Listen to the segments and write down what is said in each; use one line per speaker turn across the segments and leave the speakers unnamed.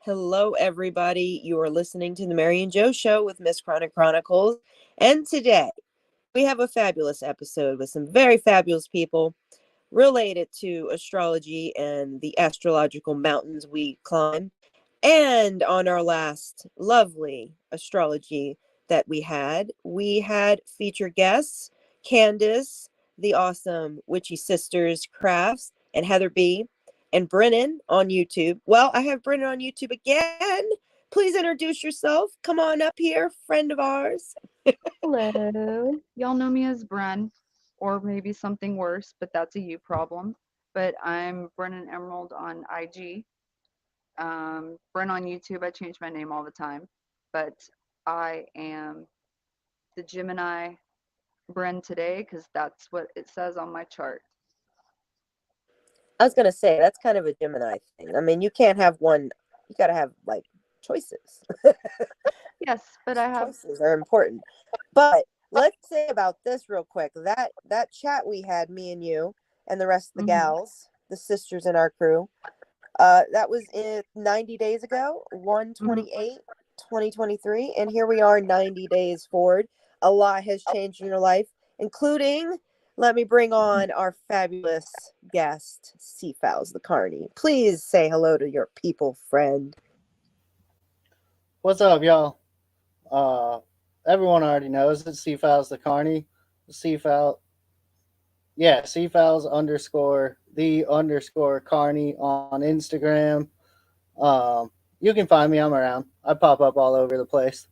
Hello, everybody. You are listening to the Mary and Joe Show with Miss Chronic Chronicles. And today we have a fabulous episode with some very fabulous people related to astrology and the astrological mountains we climb. And on our last lovely astrology that we had featured guests Candace, the awesome Witchy Sisters Crafts, and Heather B. and Brennan on YouTube. Well, I have Brennan on YouTube again. Please introduce yourself. Come on up here, friend of ours.
Hello. Y'all know me as Bren, or maybe something worse, but that's a you problem. But I'm Brennan Emerald on IG. Bren on YouTube. I change my name all the time. But I am the Gemini Bren today because that's what it says on my chart.
I was going to say, that's kind of a Gemini thing. I mean, you can't have one, you got to have like choices.
Yes, but I have.
Choices are important. But let's say about this real quick. That chat we had, me and you and the rest of the
Mhm.
gals, the sisters in our crew, that was 90 days ago,
Mhm.
1/28, 2023, and here we are 90 days forward. A lot has changed in your life, including, let me bring on our fabulous guest, Seafowls the Carney. Please say hello to your people, friend.
What's up, y'all? Uh, Everyone already knows it's Seafowls the Carney. Seafowl, yeah, Seafowls underscore the underscore Carney on Instagram. You can find me. I'm around. I pop up all over the place.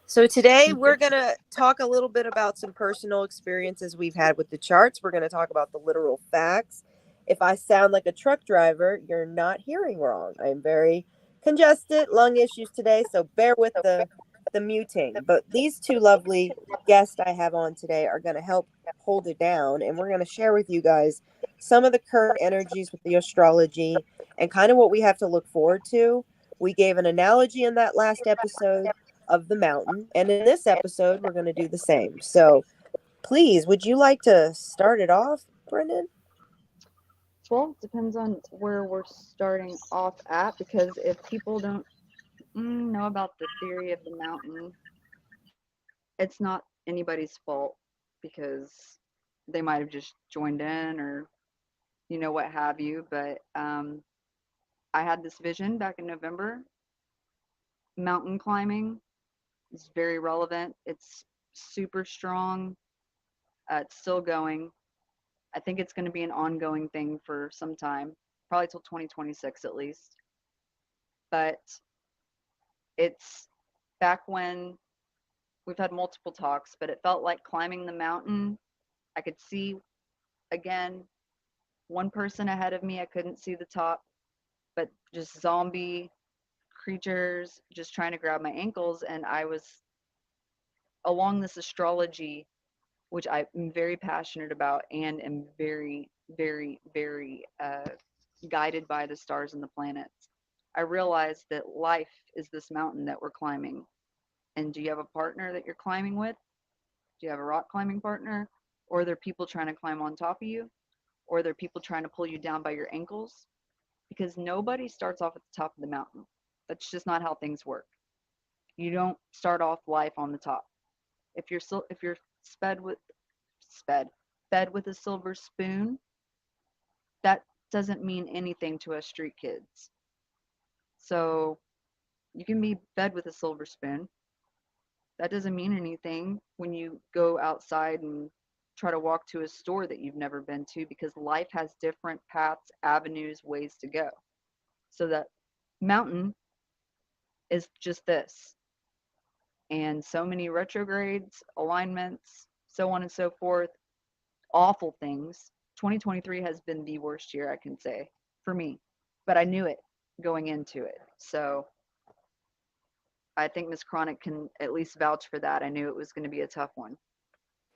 So today we're going to talk a little bit about some personal experiences we've had with the charts. We're going to talk about the literal facts. If I sound like a truck driver, you're not hearing wrong. I'm very congested, lung issues today, so bear with the muting. But these two lovely guests I have on today are going to help hold it down, and we're going to share with you guys some of the current energies with the astrology and kind of what we have to look forward to. We gave an analogy in that last episode of the mountain. And in this episode, we're going to do the same. So please, would you like to start it off, Brendan?
Well, it depends on where we're starting off at because if people don't know about the theory of the mountain, it's not anybody's fault because they might have just joined in or what have you. But I had this vision back in November. Mountain climbing is very relevant. It's super strong. It's still going. I think it's going to be an ongoing thing for some time, probably till 2026 at least. But it's back when we've had multiple talks, but it felt like climbing the mountain. I could see again one person ahead of me. I couldn't see the top, but just zombie creatures just trying to grab my ankles. And I was along this astrology, which I'm very passionate about and am very, very, very guided by the stars and the planets. I realized that life is this mountain that we're climbing. And do you have a partner that you're climbing with? Do you have a rock climbing partner? Or are there people trying to climb on top of you? Or are there people trying to pull you down by your ankles? Because nobody starts off at the top of the mountain. That's just not how things work. You don't start off life on the top. If you're sped with sped fed with a silver spoon, that doesn't mean anything to us street kids. So you can be fed with a silver spoon. That doesn't mean anything when you go outside and try to walk to a store that you've never been to because life has different paths, avenues, ways to go. So that mountain is just this. And so many retrogrades, alignments, so on and so forth, awful things. 2023 has been the worst year I can say for me, but I knew it going into it. So I think Miss Chronic can at least vouch for that. I knew it was going to be a tough one.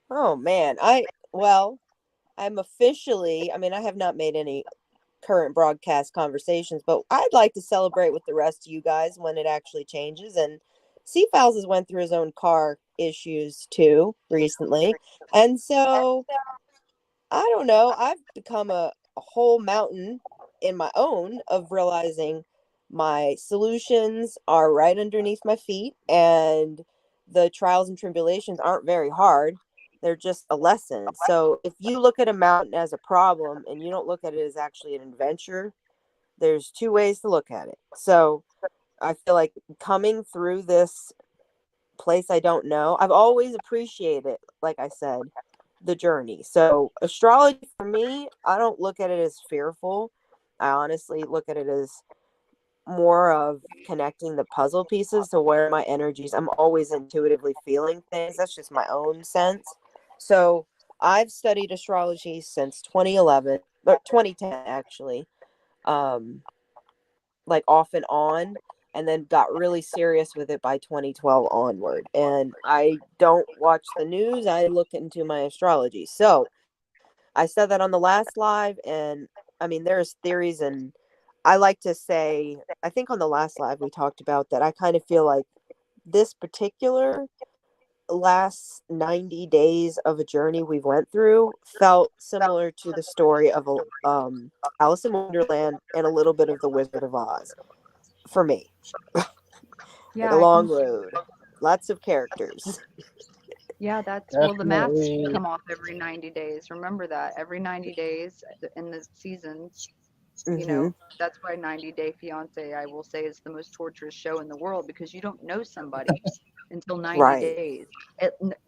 Oh man, I'm officially, I mean, I have not made any current broadcast conversations, but I'd like to celebrate with the rest of you guys when it actually changes. And Seafowls has went through his own car issues too recently. And so I don't know. I've become a whole mountain in my own of realizing my solutions are right underneath my feet, and the trials and tribulations aren't very hard. They're just a lesson. So if you look at a mountain as a problem and you don't look at it as actually an adventure, there's two ways to look at it. So I feel like coming through this place I don't know, I've always appreciated, like I said, the journey. So astrology for me, I don't look at it as fearful. I honestly look at it as more of connecting the puzzle pieces to where my energies. I'm always intuitively feeling things. That's just my own sense. So I've studied astrology since 2011 or 2010 actually. Um like off and on, and then got really serious with it by 2012 onward. And I don't watch the news, I look into my astrology. So I said that on the last live, and I mean, there's theories, and I like to say, I think on the last live we talked about that. I kind of feel like this particular last 90 days of a journey we've went through felt similar to the story of Alice in Wonderland and a little bit of the Wizard of Oz for me. Like
Yeah,
a
I
long
can.
road, lots of characters.
Yeah, that's well, the maps
Definitely.
come off every 90 days. Remember that every 90 days in the seasons, you
Hmm.
know, that's why 90 Day Fiance, I will say, is the most torturous show in the world because you don't know somebody until 90
Right.
days.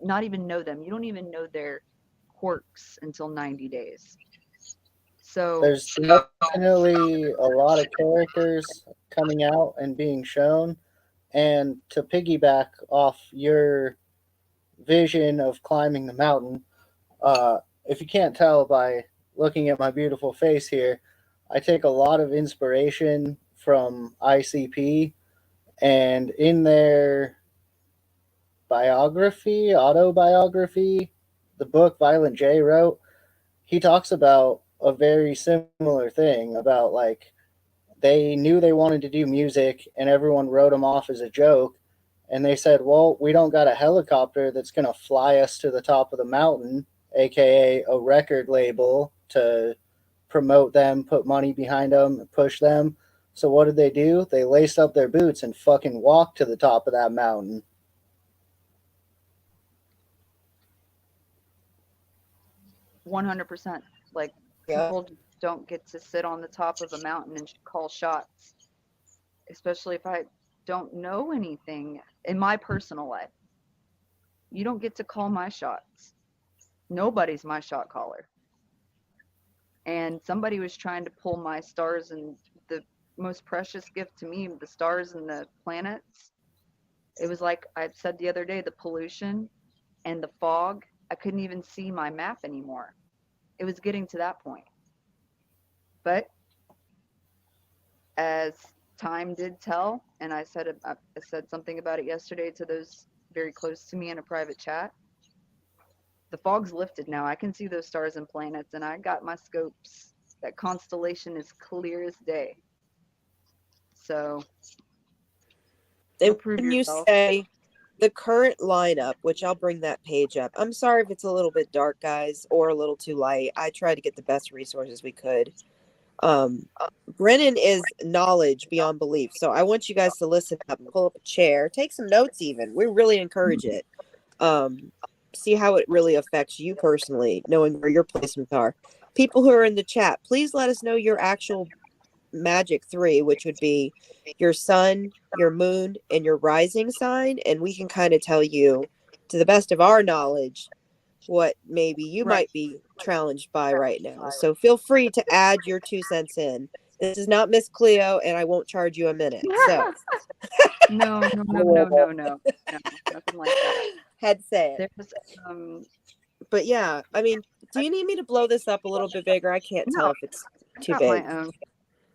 Not even know them. You don't even know their quirks until 90 days. So,
There's definitely a lot of characters coming out and being shown. And to piggyback off your vision of climbing the mountain, if you can't tell by looking at my beautiful face here, I take a lot of inspiration from ICP, and in their autobiography, the book Violent J wrote, he talks about a very similar thing about like they knew they wanted to do music and everyone wrote them off as a joke, and they said, well, we don't got a helicopter that's going to fly us to the top of the mountain, aka a record label, to promote them, put money behind them, push them. So what did they do? They laced up their boots and fucking walked to the top of that mountain.
100%. Like,
Yeah.
people don't get to sit on the top of a mountain and call shots, especially if I don't know anything in my personal life. You don't get to call my shots. Nobody's my shot caller. And somebody was trying to pull my stars, and the most precious gift to me, the stars and the planets. It was like I said the other day, the pollution and the fog. I couldn't even see my map anymore. It was getting to that point. But as time did tell, and I said something about it yesterday to those very close to me in a private chat. The fog's lifted now. I can see those stars and planets, and I got my scopes. That constellation is clear as day. So go
And
prove
when you
yourself.
say the current lineup, which I'll bring that page up. I'm sorry if it's a little bit dark, guys, or a little too light. I tried to get the best resources we could. Um, Brennan is knowledge beyond belief. So I want you guys to listen up, pull up a chair, take some notes even. We really encourage it. Um, See how it really affects you personally, knowing where your placements are. People who are in the chat, please let us know your actual magic 3, which would be your sun, your moon, and your rising sign. And we can kind of tell you, to the best of our knowledge, what maybe you
Right.
might be challenged by right now. So feel free to add your 2 cents in. This is not Miss Cleo, and I won't charge you a minute. So
No, no, no, no, no, no, no, nothing like that.
head say it.
There's
But yeah, I mean, do you need me to blow this up a little bit bigger? I can't tell
no,
if it's
I've
too
got my
big.
own.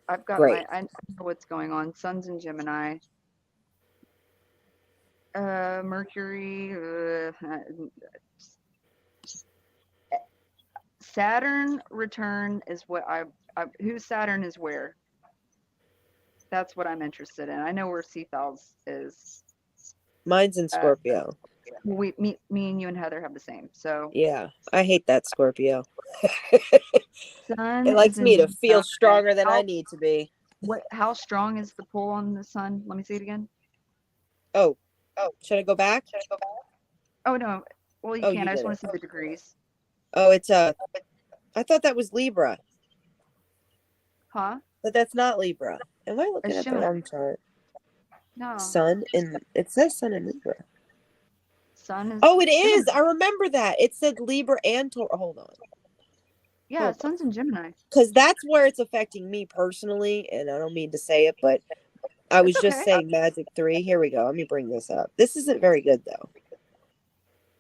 I've got
Great.
I know what's going on. Sun's in Gemini. Mercury. Saturn return is what whose Saturn is where? That's what I'm interested in. I know where Cephals is.
Mine's in
Uh,
Scorpio.
me and you and Heather have the same. So
Yeah, I hate that Scorpio.
sun
It likes
is
me to
in
feel
Gemini.
stronger than I
How,
need to be.
how strong is the pull on the sun? Let me see it again.
Oh, should I go back?
Oh no. Well, you
Oh,
can.
you
I just
did
want
it.
to see the degrees.
Oh, it's I thought that was Libra,
Huh?
but that's not Libra. Am I looking
It's
at the
Gemini.
wrong chart?
No.
Sun and it says Sun in Libra.
Sun is
Oh, it is.
Gemini.
I remember that. It said Libra and Taurus. Hold on.
Yeah, sun's in Gemini.
Because that's where it's affecting me personally, and I don't mean to say it, but I was
It's
just
okay.
saying Magic 3. Here we go. Let me bring this up. This isn't very good, though.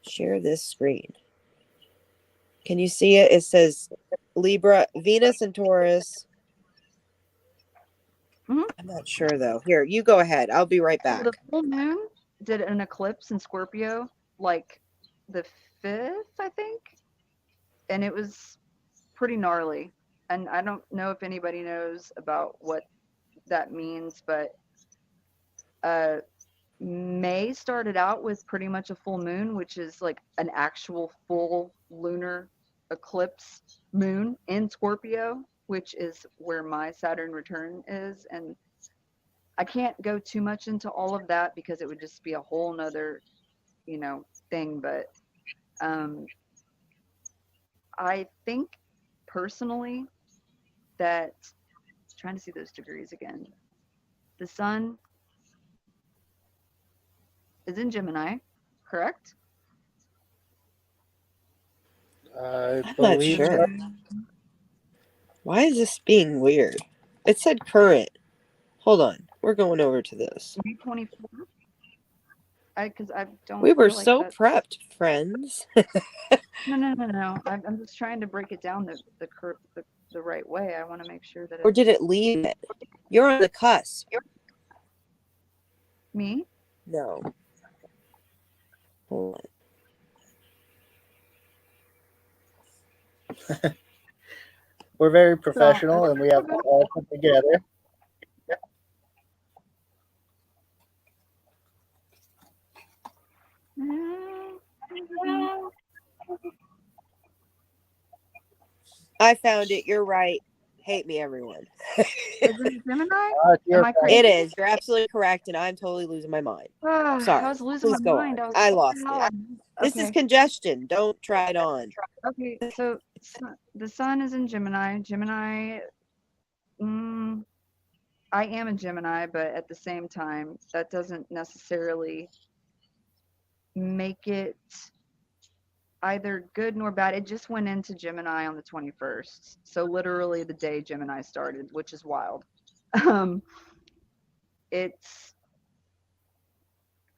Share this screen. Can you see it? It says Libra, Venus, and Taurus.
Mhm.
I'm not sure, though. Here, you go ahead. I'll be right
So
back.
the full moon did an eclipse in Scorpio, like the 5th, I think, and it was pretty gnarly. And I don't know if anybody knows about what that means, but uh, May started out with pretty much a full moon, which is like an actual full lunar eclipse moon in Scorpio, which is where my Saturn return is. And I can't go too much into all of that because it would just be a whole nother, thing. But um, I think personally that trying to see those degrees again. The sun is in Gemini, correct?
I
I'm not
believe
sure.
so.
Why is this being weird? It said current. Hold on. We're going over to this.
May 24th. Because I don't
We were
feel like
so
that's
prepped, friends.
no. I'm just trying to break it down the right way. I want to make sure that
Or did
it's
it leave it? You're on the cusp.
me.
No. Hold
We're very
So
professional and we have it all put together.
I found it. You're right. Hate me, everyone.
is it Gemini?
It's
Am
your
I
fault.
It
crazy?
is. You're absolutely correct, and I'm totally losing my mind.
I
Sorry.
was losing
Please
my
go
mind.
on.
I was
I
like,
lost
"Wow."
it. This is
Okay.
congestion. Don't try it on.
Okay. So the sun is in Gemini. Gemini. Mm, I am a Gemini, but at the same time, that doesn't necessarily make it either good nor bad. It just went into Gemini on the 21st. So literally the day Gemini started, which is wild. Um, it's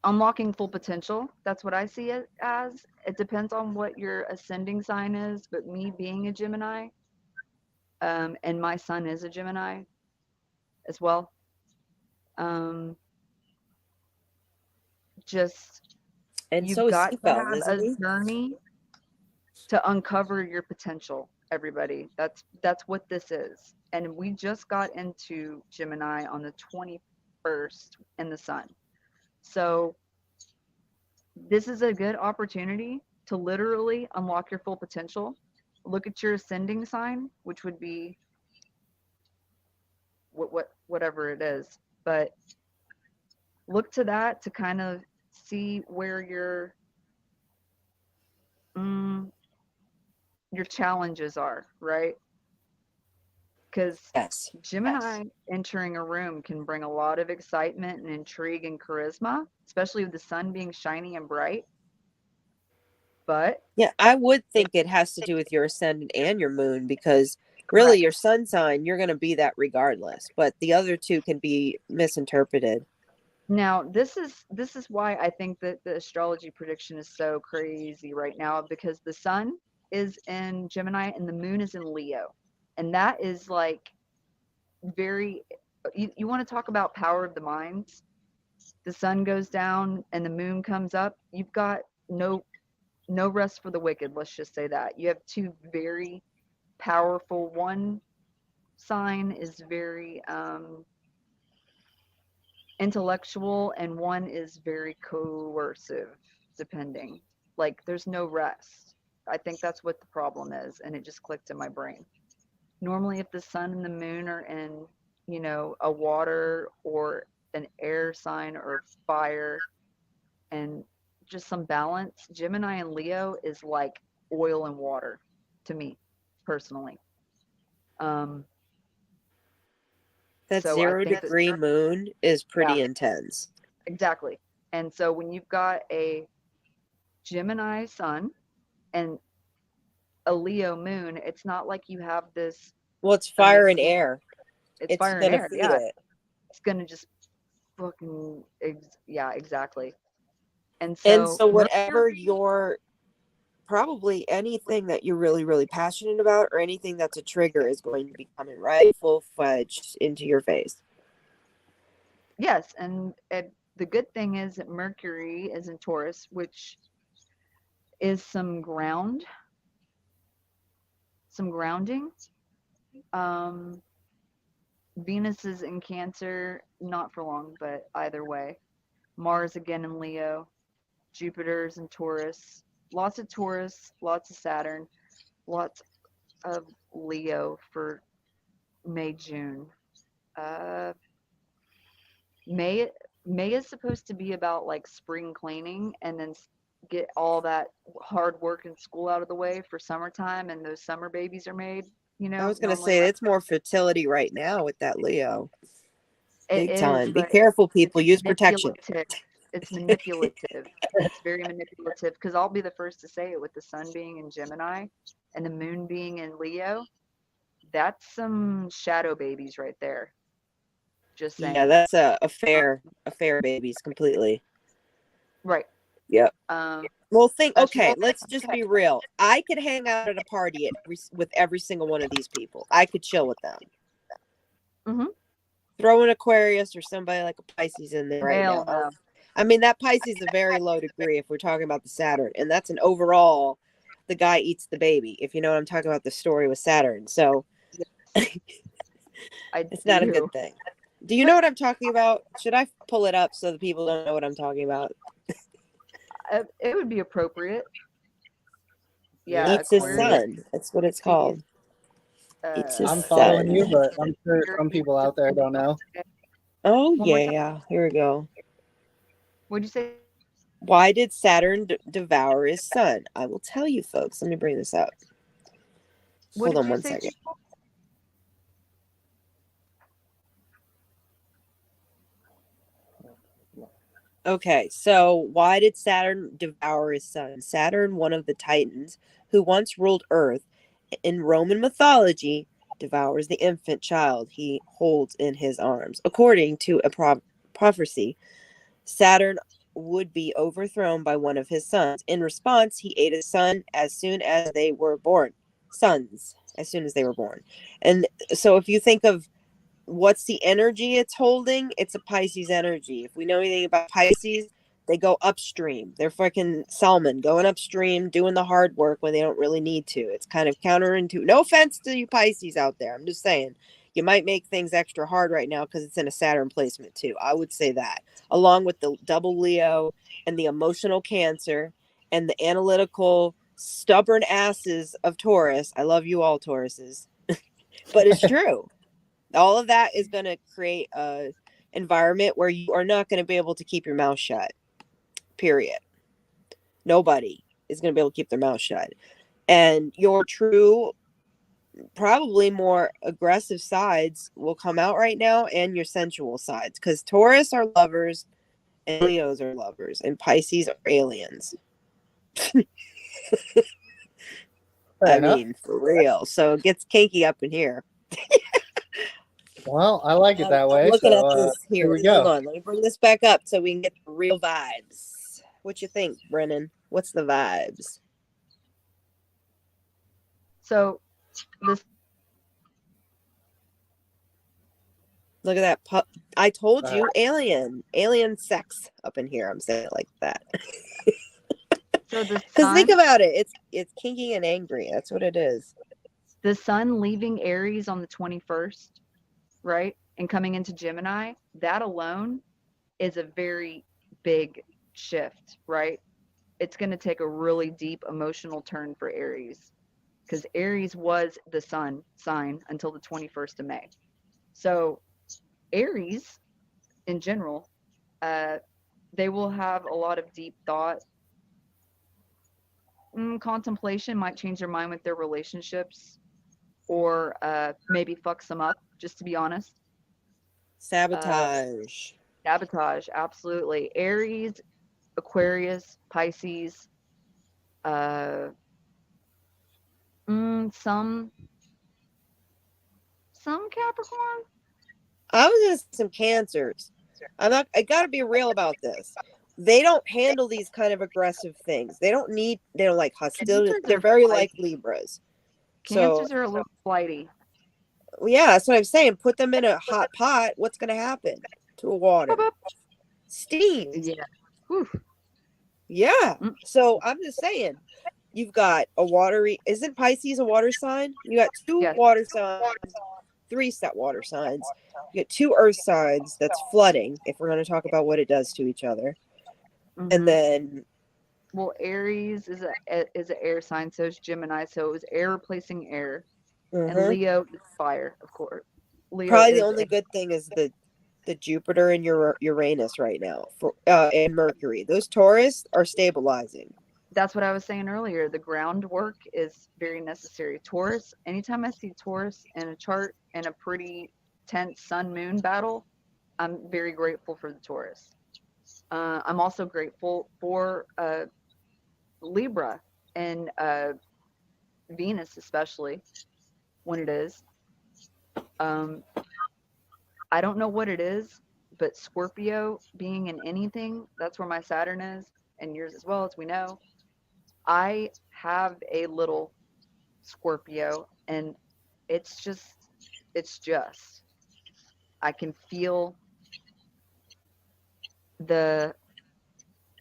unlocking full potential. That's what I see it as. It depends on what your ascending sign is, but me being a Gemini, and my sun is a Gemini as well. Um, just
And
you've
so is
got to
Seafeld,
have
isn't
a
he?
journey to uncover your potential, everybody. That's what this is. And we just got into Gemini on the 21st in the sun. So this is a good opportunity to literally unlock your full potential. Look at your ascending sign, which would be whatever it is, but look to that to kind of see where mm, your challenges are, right? Because
Yes.
Gemini entering a room can bring a lot of excitement and intrigue and charisma, especially with the sun being shiny and bright. But
Yeah, I would think it has to do with your ascendant and your moon because really
correct.
your sun sign, you're going to be that regardless. But the other two can be misinterpreted.
Now, this is why I think that the astrology prediction is so crazy right now because the sun is in Gemini and the moon is in Leo. And that is like very you want to talk about power of the minds. The sun goes down and the moon comes up. You've got no rest for the wicked, let's just say that. You have two very powerful, one sign is very intellectual and one is very coercive, depending. Like there's no rest. I think that's what the problem is, and it just clicked in my brain. Normally, if the sun and the moon are in, a water or an air sign or fire and just some balance, Gemini and Leo is like oil and water to me personally. Um,
That
so I
zero
think that,
degree moon is
yeah,
pretty intense.
exactly. And so when you've got a Gemini sun and a Leo moon, it's not like you have this
Well, it's fire and
amazing,
air.
it's
It's
fire and
gonna
air.
feed
Yeah.
it.
It's going to just fucking, yeah, exactly. And
And
so
so whatever
Mercury,
you're probably anything that you're really, really passionate about or anything that's a trigger is going to be coming right full fledged into your face.
yes. And the good thing is that Mercury is in Taurus, which is some grounding. Um, Venus is in Cancer, not for long, but either way. Mars again in Leo, Jupiter's in Taurus, lots of Saturn, lots of Leo for May, June. Uh, May May is supposed to be about like spring cleaning and then get all that hard work in school out of the way for summertime and those summer babies are made,
I was gonna
normally
say
around.
it's more fertility right now with that Leo.
It
Big
is,
time. Be
but
careful,
it's
people. Use protection.
manipulative. It's manipulative. It's very manipulative because I'll be the first to say it with the sun being in Gemini and the moon being in Leo. That's some shadow babies right there. Just
Yeah,
saying.
that's a fair babies completely.
Right.
Yep.
Um,
Well, think.
that's just
Okay, let's just be real. I could hang out at a party with every single one of these people. I could chill with them.
hmm
Throw an Aquarius or somebody like a Pisces in there right now.
hell no.
I mean, that Pisces is a very low degree if we're talking about the Saturn, and that's an overall. The guy eats the baby. If you know what I'm talking about, the story with Saturn. So
I
it's not a
do.
good thing. Do you know what I'm talking about? Should I pull it up so the people don't know what I'm talking about?
It would be appropriate. Yeah,
Yeah,
Eats his
Aquarius,
son. That's what it's
Pisces,
called. Eats his
I'm
uh,
following
son.
you, but I'm sure some
Mercury,
people out there don't know.
Oh,
one more time.
yeah. Here we go.
What'd you say?
Why did Saturn devour his son? I will tell you, folks. Let me bring this up.
What
Hold
did
on
you
one
say,
second.
Chief?
Okay, so why did Saturn devour his son? Saturn, one of the Titans, who once ruled Earth, in Roman mythology, devours the infant child he holds in his arms. According to a prophecy, Saturn would be overthrown by one of his sons. In response, he ate his son as soon as they were born. Sons, as soon as they were born. And so if you think of what's the energy it's holding, it's a Pisces energy. If we know anything about Pisces, they go upstream. They're freaking salmon going upstream, doing the hard work when they don't really need to. It's kind of counterintuitive. No offense to you Pisces out there. I'm just saying you might make things extra hard right now because it's in a Saturn placement too. I would say that, along with the double Leo and the emotional Cancer and the analytical stubborn asses of Taurus. I love you all Tauruses, but it's true. All of that is going to create a environment where you are not going to be able to keep your mouth shut. Period. Nobody is going to be able to keep their mouth shut. And your true, probably more aggressive sides will come out right now, and your sensual sides, because Taurus are lovers and Leos are lovers and Pisces are aliens.
Fair
I
enough.
mean, for real. So it gets kinky up in here.
Well, I like it that
I'm
way.
looking at
So
this
here
here.
we
Hold
go.
on. Let me bring this back up so we can get the real vibes. What you think, Brennan? What's the vibes?
So this
Look at that. I told you, alien sex up in here. I'm saying it like that.
so the
Because think
sun,
about it. It's kinky and angry. That's what it is.
the sun leaving Aries on the 21st, right? And coming into Gemini, that alone is a very big shift, right? It's going to take a really deep emotional turn for Aries. because Aries was the sun sign until the 21st of May. So Aries in general, uh, they will have a lot of deep thought. Contemplation might change their mind with their relationships, or maybe fucks them up, just to be honest. Uh,
Sabotage.
Sabotage, absolutely. Aries, Aquarius, Pisces, uh, some Capricorn.
I was in some cancers. I gotta be real about this. They don't handle these kind of aggressive things. They don't like hostility.
Cancers
They're
are
very like
flighty.
Libras. So
Cancers are a little flighty.
yeah, that's what I'm saying. Put them in a hot pot. What's gonna happen to a
Boop,
water?
boop.
Steam.
Yeah. Whew.
Yeah.
Mm,
So I'm just saying, you've got a watery. Isn't Pisces a water sign? You got two
yes.
water signs, three set water signs. You get two earth signs. That's flooding. If we're going to talk about what it does to each other, and
Hmm.
then
Well, Aries is an air sign, so is Gemini. So it was air replacing air, and
mhm.
Leo is fire, of course. Leo
Probably the
is
only
a.
good thing is the Jupiter and your Uranus right now for and Mercury. Those Taurus are stabilizing.
That's what I was saying earlier. The groundwork is very necessary. Taurus. Anytime I see Taurus in a chart in a pretty tense Sun Moon battle, I'm very grateful for the Taurus. I'm also grateful for Libra and Venus, especially when it is. Um, I don't know what it is, but Scorpio being in anything, that's where my Saturn is, and yours as well, as we know. I have a little Scorpio, and it's just, it's just, I can feel the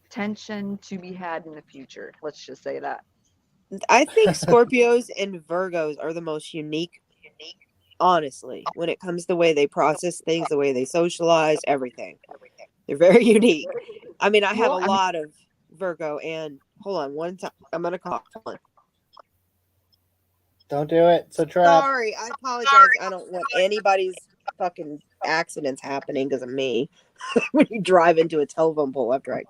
tension to be had in the future. Let's just say that.
I think Scorpios and Virgos are the most unique, honestly, when it comes to the way they process things, the way they socialize, everything. They're very unique. I mean, I have a
Well, I mean,
lot of Virgo and hold on one time. I'm gonna cough. Hold on.
Don't do it. It's a trap.
Sorry, I apologize. I don't want anybody's fucking accidents happening because of me. When you drive into a telephone pole after I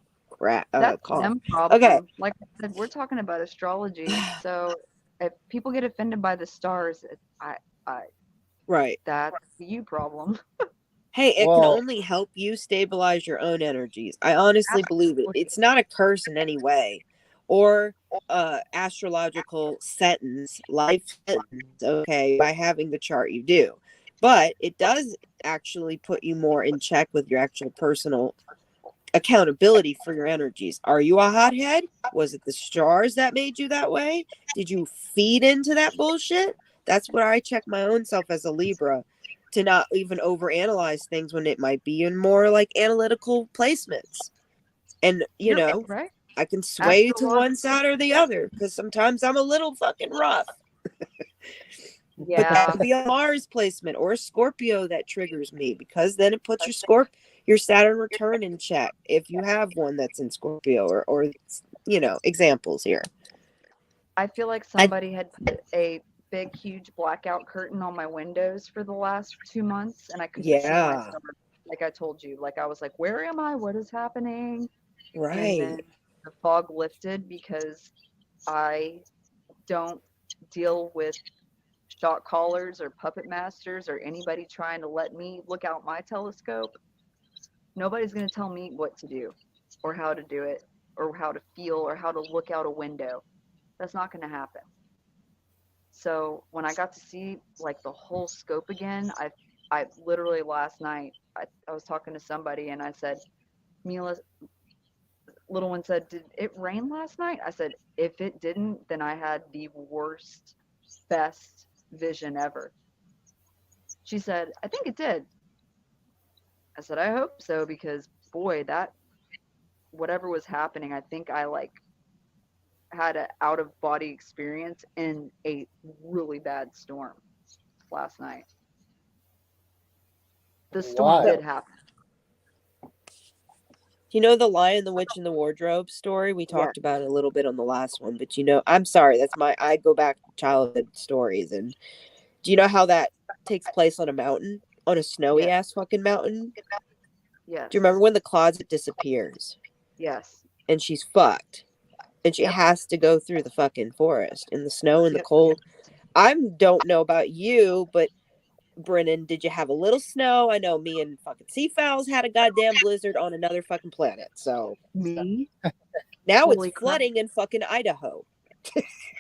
that's
cough.
them
Okay,
problem. Like I said, we're talking about astrology, so if people get offended by the stars, I
right.
that's the you problem.
Hey, it can
Well,
only help you stabilize your own energies. I honestly believe it.
Absolutely.
It's not a curse in any way or astrological sentence, life sentence, okay, by having the chart you do. But it does actually put you more in check with your actual personal accountability for your energies. Are you a hothead? Was it the stars that made you that way? Did you feed into that bullshit? That's where I check my own self as a Libra to not even overanalyze things when it might be in more like analytical placements. And, you
You're
know,
right.
I can sway to one
Astrologically,
side or the other because sometimes I'm a little fucking rough. But that
yeah.
could be a Mars placement or a Scorpio that triggers me because then it puts your Saturn return in check if you have one that's in Scorpio or you know, examples here.
I feel like
I
somebody had put a big, huge blackout curtain on my windows for the last 2 months, and I couldn't see my
yeah,
stars. Like I told you, like I was like, where am I? What is happening? And then
right.
the fog lifted because I don't deal with shot callers or puppet masters or anybody trying to let me look out my telescope. Nobody's going to tell me what to do or how to do it or how to feel or how to look out a window. That's not going to happen. So when I got to see like the whole scope again, I literally last night I was talking to somebody and I said, Mila, little one said, did it rain last night? I said, if it didn't, then I had the worst, best vision ever. She said, I think it did. I said, I hope so because boy, that whatever was happening, I think I like had an out of body experience in a really bad storm last night. The storm
why?
did
So
happen.
You know the Lion, the Witch, and the Wardrobe story? We talked about it a little bit on the last one, but I'm sorry, I go back to childhood stories. And do you know how that takes place on a mountain? On a snowy ass fucking mountain?
Yes.
Do you remember when the closet disappears?
Yes.
And she's fucked. And she has to go through the fucking forest in the snow and the cold. I don't know about you, but Brennan, did you have a little snow? I know me and fucking Seafowls had a goddamn blizzard on another fucking planet. So
Me?
now
Holy
it's
crap.
flooding in fucking Idaho.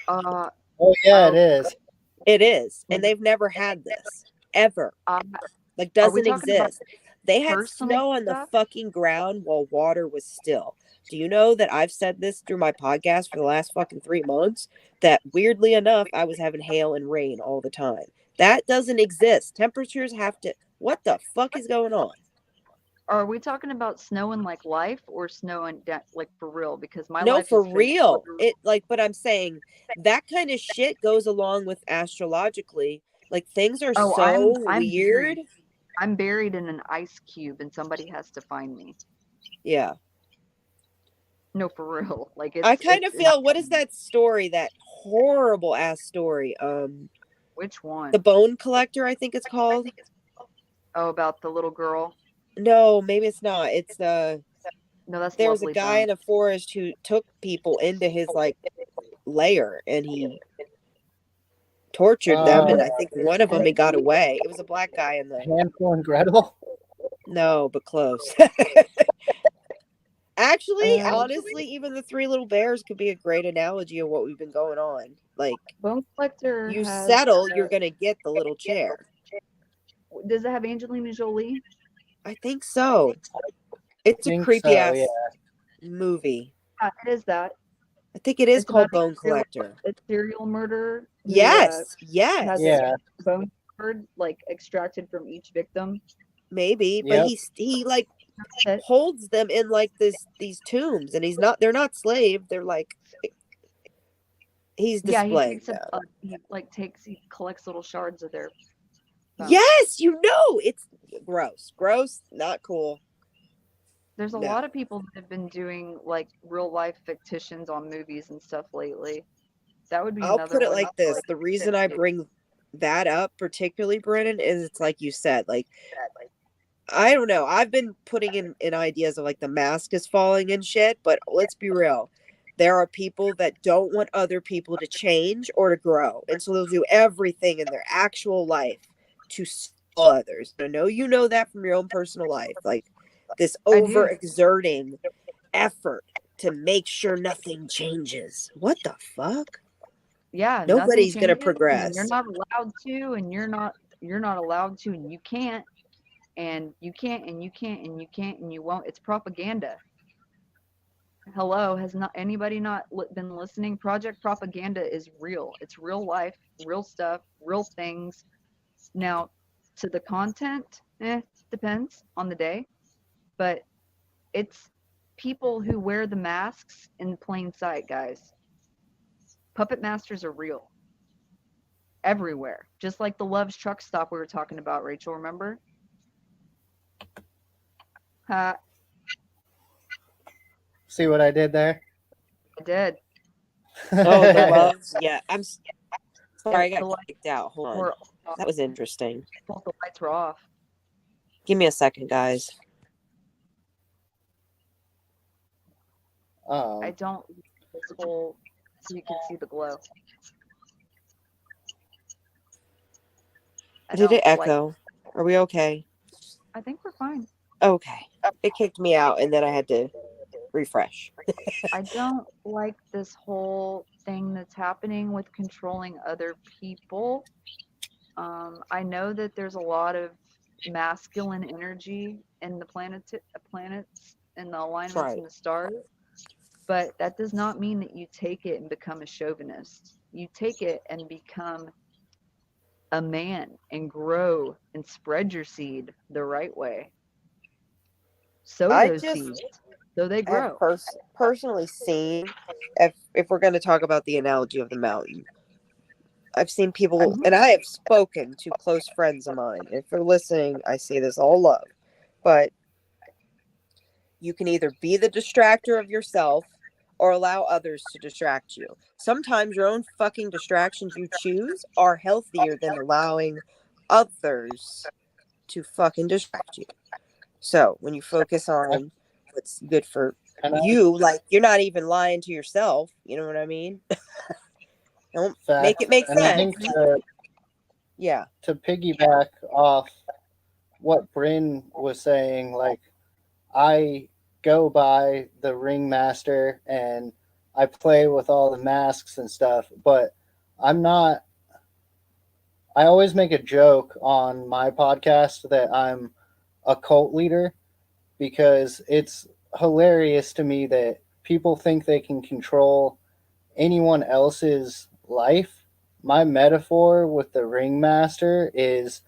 Uh,
Oh yeah, it is.
It is. And they've never had this. Ever. Like,
are we
doesn't
talking about
exist. They had
personal
snow on the
stuff?
fucking ground while water was still. Do you know that I've said this through my podcast for the last fucking 3 months? That weirdly enough, I was having hail and rain all the time. That doesn't exist. Temperatures have to. What the fuck is going on?
Are we talking about snow in like life or snow in like for real? Because my
No,
life
for
is finished.
real. But I'm saying that kind of shit goes along with astrologically. Like, things are so weird.
I'm buried in an ice cube and somebody has to find me.
Yeah.
No, for real. Like,
I kind of feel, what is that story? That horrible ass story.
Which one?
The Bone Collector, I think it's called.
Oh, about the little girl?
No, maybe it's not. It's
No, that's
there's a
Lovely
guy
Bone.
in a forest who took people into his like lair and he tortured them, and I think one of them he got away. It was a black guy in the
Hansel and Gretel.
No, but close. Actually, honestly, even the Three Little Bears could be a great analogy of what we've been going on. Like,
Bone Collector
you
has,
settle, you're gonna get the little chair.
Does it have Angelina Jolie?
I think so. It's a creepy ass movie.
Yeah, it is that.
I think it is
It's
called
about
Bone Collector.
a serial murderer.
Yes,
Has
Yeah.
bone like extracted from each victim.
maybe, but he like holds them in like these tombs, and they're not slave. They're like he's displaying them.
He collects little shards of their bones.
Yes, it's gross, not cool.
There's a lot of people that have been doing like real life fictions on movies and stuff lately. That would be
I'll put it like this. The reason I bring that up, particularly, Brennan, is it's like you said, like, I don't know. I've been putting in ideas of like the mask is falling and shit, but let's be real. There are people that don't want other people to change or to grow. And so they'll do everything in their actual life to spoil others. I know you know that from your own personal life. Like, this overexerting effort to make sure nothing changes. What the fuck?
Yeah,
nobody's gonna progress.
You're not allowed to, and you're not allowed to, and you can't, and you can't, and you can't, and you can't, and you won't. It's propaganda. Hello, has not anybody not been listening? Project Propaganda is real. It's real life, real stuff, real things. Now, to the content, depends on the day, but it's people who wear the masks in plain sight, guys. Puppet masters are real. Everywhere. Just like the Love's truck stop we were talking about, Rachel, remember?
See what I did there?
I did.
Oh, the Loves? Yeah. I'm sorry, I got kicked out. Hold on. That was interesting.
The lights were off.
Give me a second, guys.
I don't so you can see the glow.
Did it echo? Are we okay?
I think we're fine.
Okay. It kicked me out and then I had to refresh.
I don't like this whole thing that's happening with controlling other people. I know that there's a lot of masculine energy in the planets and the alignments in the stars, but that does not mean that you take it and become a chauvinist. You take it and become a man and grow and spread your seed the right way. Sow those seeds so they grow.
I've personally seen, if we're going to talk about the analogy of the mountain, I've seen people, and I have spoken to close friends of mine. If you're listening, I say this all love, but You can either be the distractor of yourself or allow others to distract you. Sometimes your own fucking distractions you choose are healthier than allowing others to fucking distract you. So when you focus on what's good for
And
you, like you're not even lying to yourself. You know what I mean? Don't make it make
and I
sense.
think
Yeah.
to piggyback off what Bryn was saying, like I go by the ringmaster and I play with all the masks and stuff, but I'm not. I always make a joke on my podcast that I'm a cult leader because it's hilarious to me that people think they can control anyone else's life. My metaphor with the ringmaster is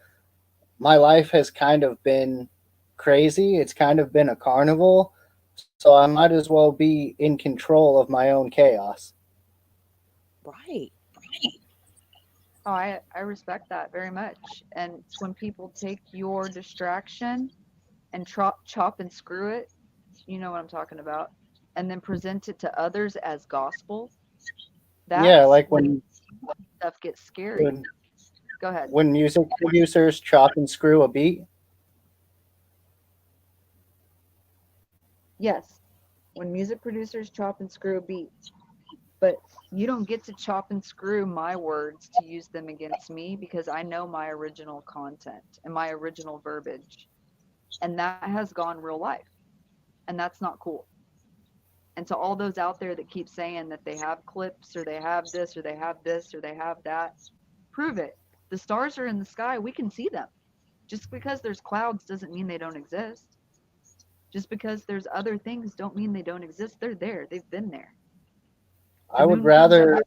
my life has kind of been crazy. It's kind of been a carnival. So I might as well be in control of my own chaos.
Right.
Oh, I respect that very much. And it's when people take your distraction and chop and screw it, you know what I'm talking about, and then present it to others as gospel.
Yeah,
That's
like
when stuff gets scary.
when
Go ahead.
when music producers chop and screw a beat.
Yes, when music producers chop and screw a beat, but you don't get to chop and screw my words to use them against me because I know my original content and my original verbiage. And that has gone real life. And that's not cool. And to all those out there that keep saying that they have clips or they have this or they have this or they have that, prove it. The stars are in the sky. We can see them. Just because there's clouds doesn't mean they don't exist. Just because there's other things don't mean they don't exist. They're there. They've been there. The
I would
moon comes
rather
out.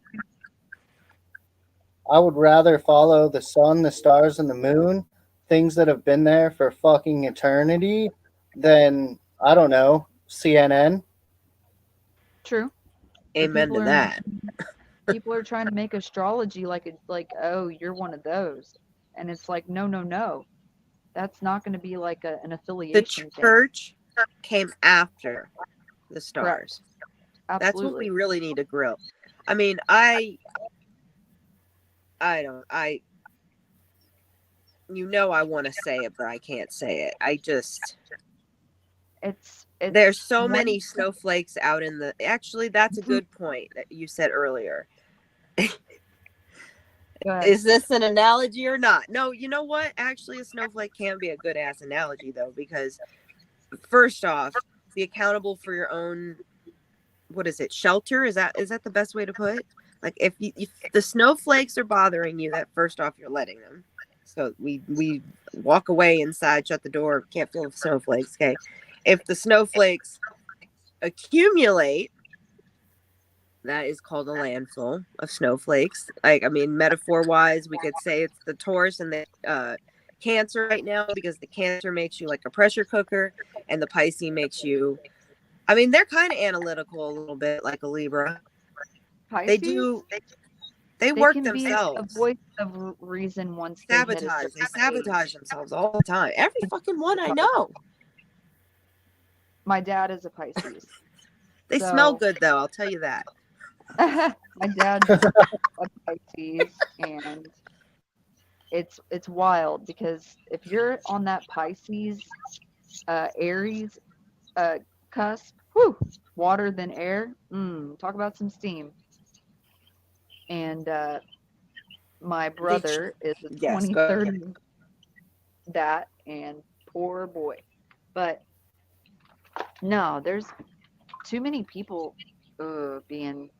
I would rather follow the sun, the stars, and the moon, things that have been there for fucking eternity, than I don't know, CNN.
True. But
Amen to that.
people are trying to make astrology like oh you're one of those, and it's like no no no, that's not going to be like an
The
affiliation thing.
church came after the
Correct.
stars. That's what
Absolutely.
we really need to grow. I mean, I don't I want to say it, but I can't say it.
It's
There's so
one.
many snowflakes out in the. Actually, that's a good point that you said earlier.
Go ahead.
Is this an analogy or not? No, you know what? Actually, a snowflake can be a good ass analogy though, because first off, be accountable for your own. What is it? Shelter? Is that the best way to put it? Like if the snowflakes are bothering you, that first off you're letting them. So we walk away inside, shut the door, can't feel the snowflakes. Okay, if the snowflakes accumulate, that is called a landfill of snowflakes. Like, I mean, metaphor wise, we could say it's the Taurus and the Cancer right now, because the Cancer makes you like a pressure cooker and the Pisces makes you, I mean, they're kind of analytical a little bit like a Libra. They
Pisces,
do, they
they
work
can be a
themselves.
voice of reason once they hit a
Sabotage. They
certain
sabotage
age.
themselves all the time. Every fucking one I know.
My dad is a Pisces.
They smell
So
good though, I'll tell you that.
my dad's a Pisces, and it's wild because if you're on that Pisces Aries cusp, whew, water than air. Talk about some steam. And my brother is a
Yes, go ahead.
2030 that, and poor boy. But no, there's too many people being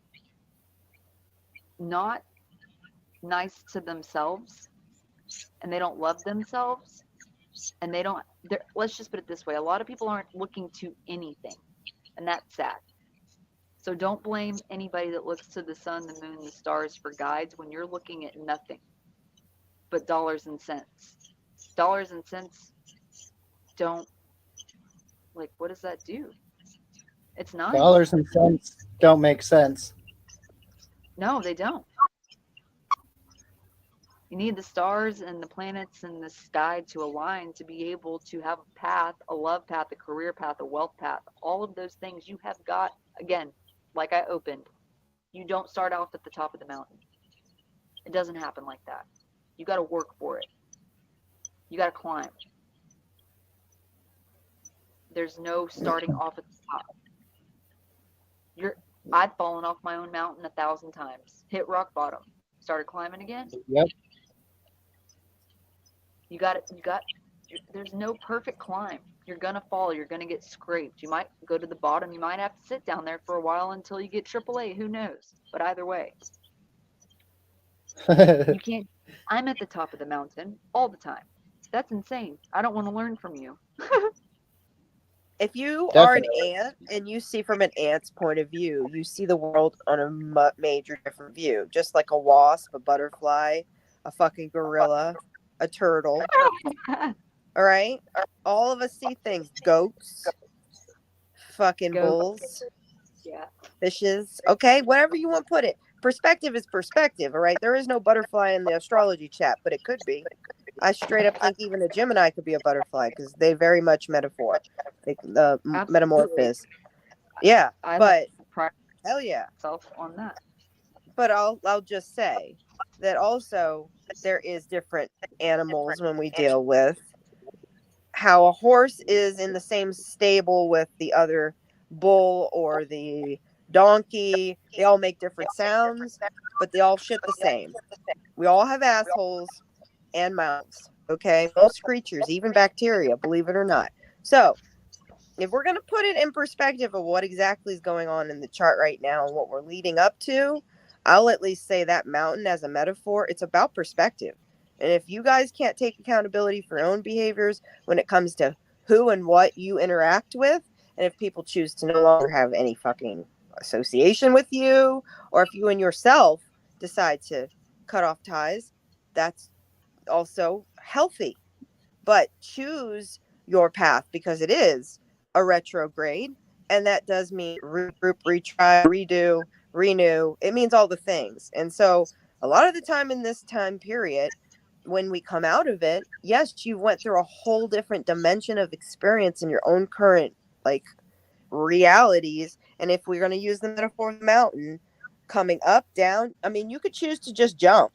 not nice to themselves, and they don't love themselves, and they don't. Let's just put it this way: a lot of people aren't looking to anything, and that's sad. So don't blame anybody that looks to the sun, the moon, the stars for guides when you're looking at nothing but dollars and cents. Dollars and cents don't, like, what does that do? It's nice.
Dollars and cents don't make sense.
No, they don't. You need the stars and the planets and the sky to align to be able to have a path, a love path, a career path, a wealth path. All of those things you have got, again, like I opened, you don't start off at the top of the mountain. It doesn't happen like that. You got to work for it. You got to climb. There's no starting off at the top. I've fallen off my own mountain 1,000 times, hit rock bottom, started climbing again.
Yep.
You got it. There's no perfect climb. You're going to fall. You're going to get scraped. You might go to the bottom. You might have to sit down there for a while until you get AAA. Who knows? But either way, you can't. I'm at the top of the mountain all the time. That's insane. I don't want to learn from you.
If you
Definitely.
are an ant and you see from an ant's point of view, you see the world on a major different view. Just like a wasp, a butterfly, a fucking gorilla, a turtle. All right? All of us see things. Goats, fucking bulls,
Yeah.
fishes. Okay? Whatever you want to put it. Perspective is perspective, all right? There is no butterfly in the astrology chat, but it could be. I straight up think even a Gemini could be a butterfly because they very much metaphor. The metamorphosis. Yeah, but hell yeah.
Self on that.
But I'll just say that also there is different animals when we deal with how a horse is in the same stable with the other bull or the donkey. They all make different sounds, but they all shit the same. We all have assholes and mouths. Okay, most creatures, even bacteria, believe it or not. So if we're going to put it in perspective of what exactly is going on in the chart right now and what we're leading up to, I'll at least say that mountain as a metaphor, it's about perspective. And if you guys can't take accountability for your own behaviors when it comes to who and what you interact with, and if people choose to no longer have any fucking association with you, or if you and yourself decide to cut off ties, that's also healthy. But choose your path because it is a retrograde, and that does mean regroup, retry, redo, renew. It means all the things. And so a lot of the time in this time period, when we come out of it, yes, you went through a whole different dimension of experience in your own current like realities. And if we're going to use the metaphor of the mountain coming up, down, I mean, you could choose to just jump.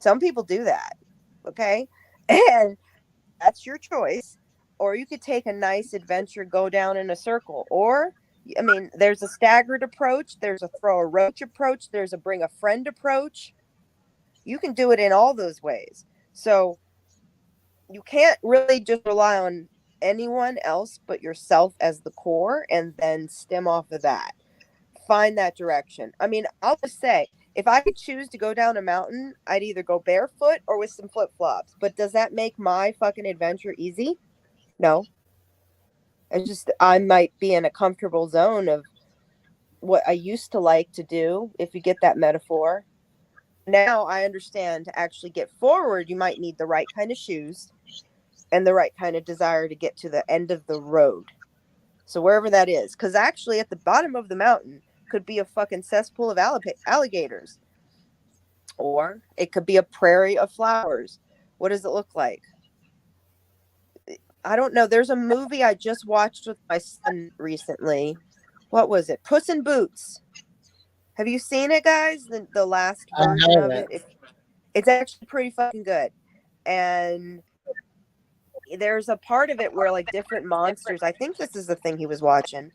Some people do that. Okay. And that's your choice. Or you could take a nice adventure, go down in a circle. Or, I mean, there's a staggered approach, there's a throw a roach approach, there's a bring a friend approach. You can do it in all those ways. So you can't really just rely on anyone else but yourself as the core and then stem off of that. Find that direction. I mean, I'll just say, if I could choose to go down a mountain, I'd either go barefoot or with some flip flops. But does that make my fucking adventure easy? No. It's just, I might be in a comfortable zone of what I used to like to do, if you get that metaphor. Now I understand to actually get forward, you might need the right kind of shoes and the right kind of desire to get to the end of the road. So wherever that is, because actually at the bottom of the mountain could be a fucking cesspool of alligators, or it could be a prairie of flowers. What does it look like? I don't know. There's a movie I just watched with my son recently. What was it? Puss in Boots. Have you seen it, guys? The last version of it. It's actually pretty fucking good. And there's a part of it where like different monsters, I think this is the thing he was watching,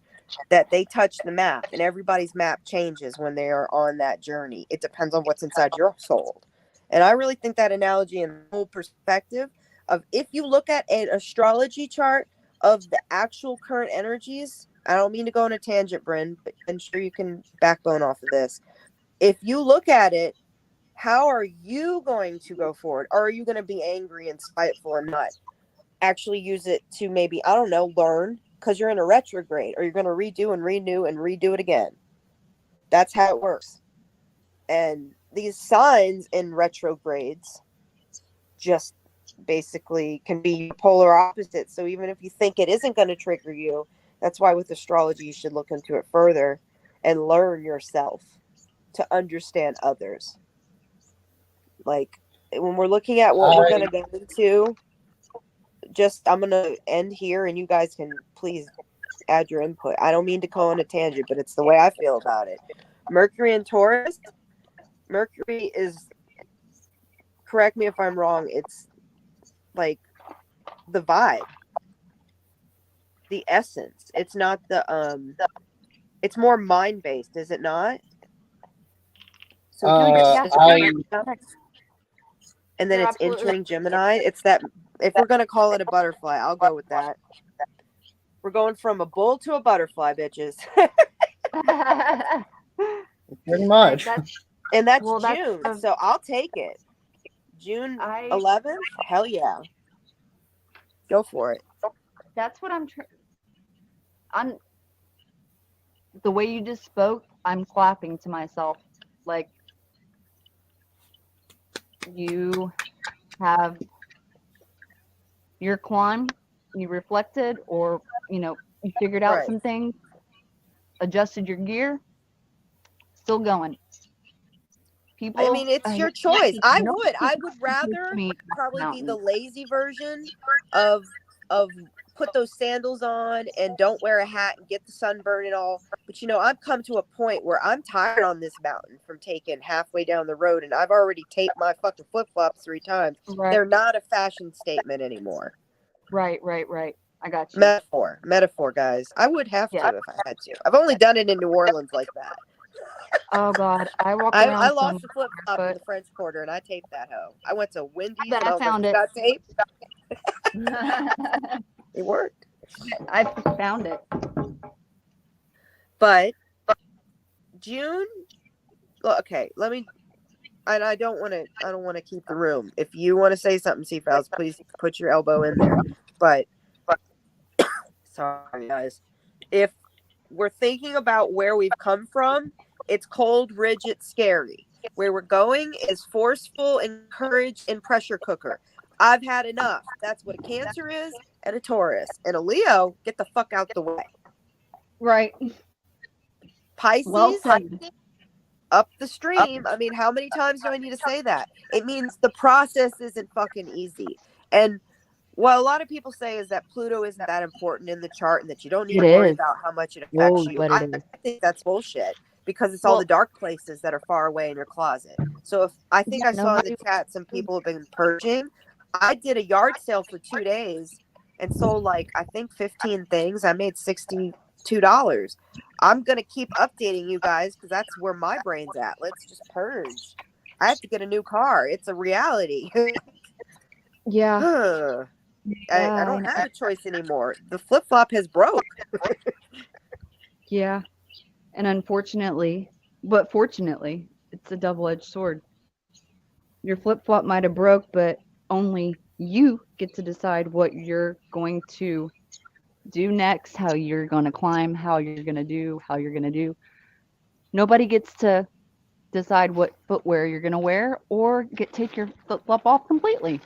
that they touch the map and everybody's map changes when they are on that journey. It depends on what's inside your soul. And I really think that analogy and the whole perspective of, if you look at an astrology chart of the actual current energies, I don't mean to go on a tangent, Bryn, but I'm sure you can backbone off of this. If you look at it, how are you going to go forward? Or are you going to be angry and spiteful and not actually use it to maybe, I don't know, learn because you're in a retrograde, or you're going to redo and renew and redo it again? That's how it works. And these signs in retrogrades just basically can be polar opposites. So even if you think it isn't going to trigger you, that's why with astrology you should look into it further and learn yourself to understand others. Like, when we're looking at what we're gonna go into, I'm gonna end here, and you guys can please add your input. I don't mean to go on a tangent, but it's the way I feel about it. Mercury and Taurus. Mercury is, correct me if I'm wrong, it's like the vibe, the essence. It's not it's more mind based, is it not? So and then
You're
it's
absolutely
entering Gemini. It's that, if we're gonna call it a butterfly, I'll go with that. We're going from a bull to a butterfly, bitches.
right.
Pretty much.
And that's
Well, that's
June, so I'll take it. June 11th? Hell yeah. Go for it.
That's what I'm the way you just spoke, I'm clapping to myself. Like, you have your climb, you reflected, or you figured out
Right.
some things, adjusted your gear, still going. People,
I mean, it's your choice. I would rather
me
probably be the
mountains.
lazy version of put those sandals on and don't wear a hat and get the sunburn and all. But I've come to a point where I'm tired on this mountain from taking halfway down the road, and I've already taped my fucking flip-flops 3 times.
Right.
They're not a fashion statement anymore.
Right. I got you.
Metaphor, guys. I would have to if I had to. I've only done it in New Orleans like that.
Oh God, I walked around.
I lost the flip flop in the French Quarter, and I taped that hoe. I went to Wendy's and I was
found
like, "Got tape?" It worked.
I found it.
But June. Well, okay, let me. And I don't want to keep the room. If you want to say something, C-Files, please put your elbow in there. But sorry, guys. If we're thinking about where we've come from, it's cold, rigid, scary. Where we're going is forceful, encouraged, and pressure cooker. I've had enough. That's what a Cancer is, and a Taurus. And a Leo, get the fuck out the way.
Right.
Pisces,
Well said.
up the stream. I mean, how many times do I need to say that? It means the process isn't fucking easy. And what a lot of people say is that Pluto isn't that important in the chart and that you don't need to worry about how much it affects you. I think that's bullshit, because it's all the dark places that are far away in your closet. So if I think I saw in the chat some people have been purging. I did a yard sale for 2 days and sold like, I think 15 things. I made $62. I'm going to keep updating you guys because that's where my brain's at. Let's just purge. I have to get a new car. It's a reality.
Yeah.
I don't have a choice anymore. The flip-flop has broke.
Yeah. And unfortunately, but fortunately, it's a double-edged sword. Your flip-flop might have broke, but only you get to decide what you're going to do next, how you're going to climb, how you're going to do. Nobody gets to decide what footwear you're going to wear or take your flip-flop off completely.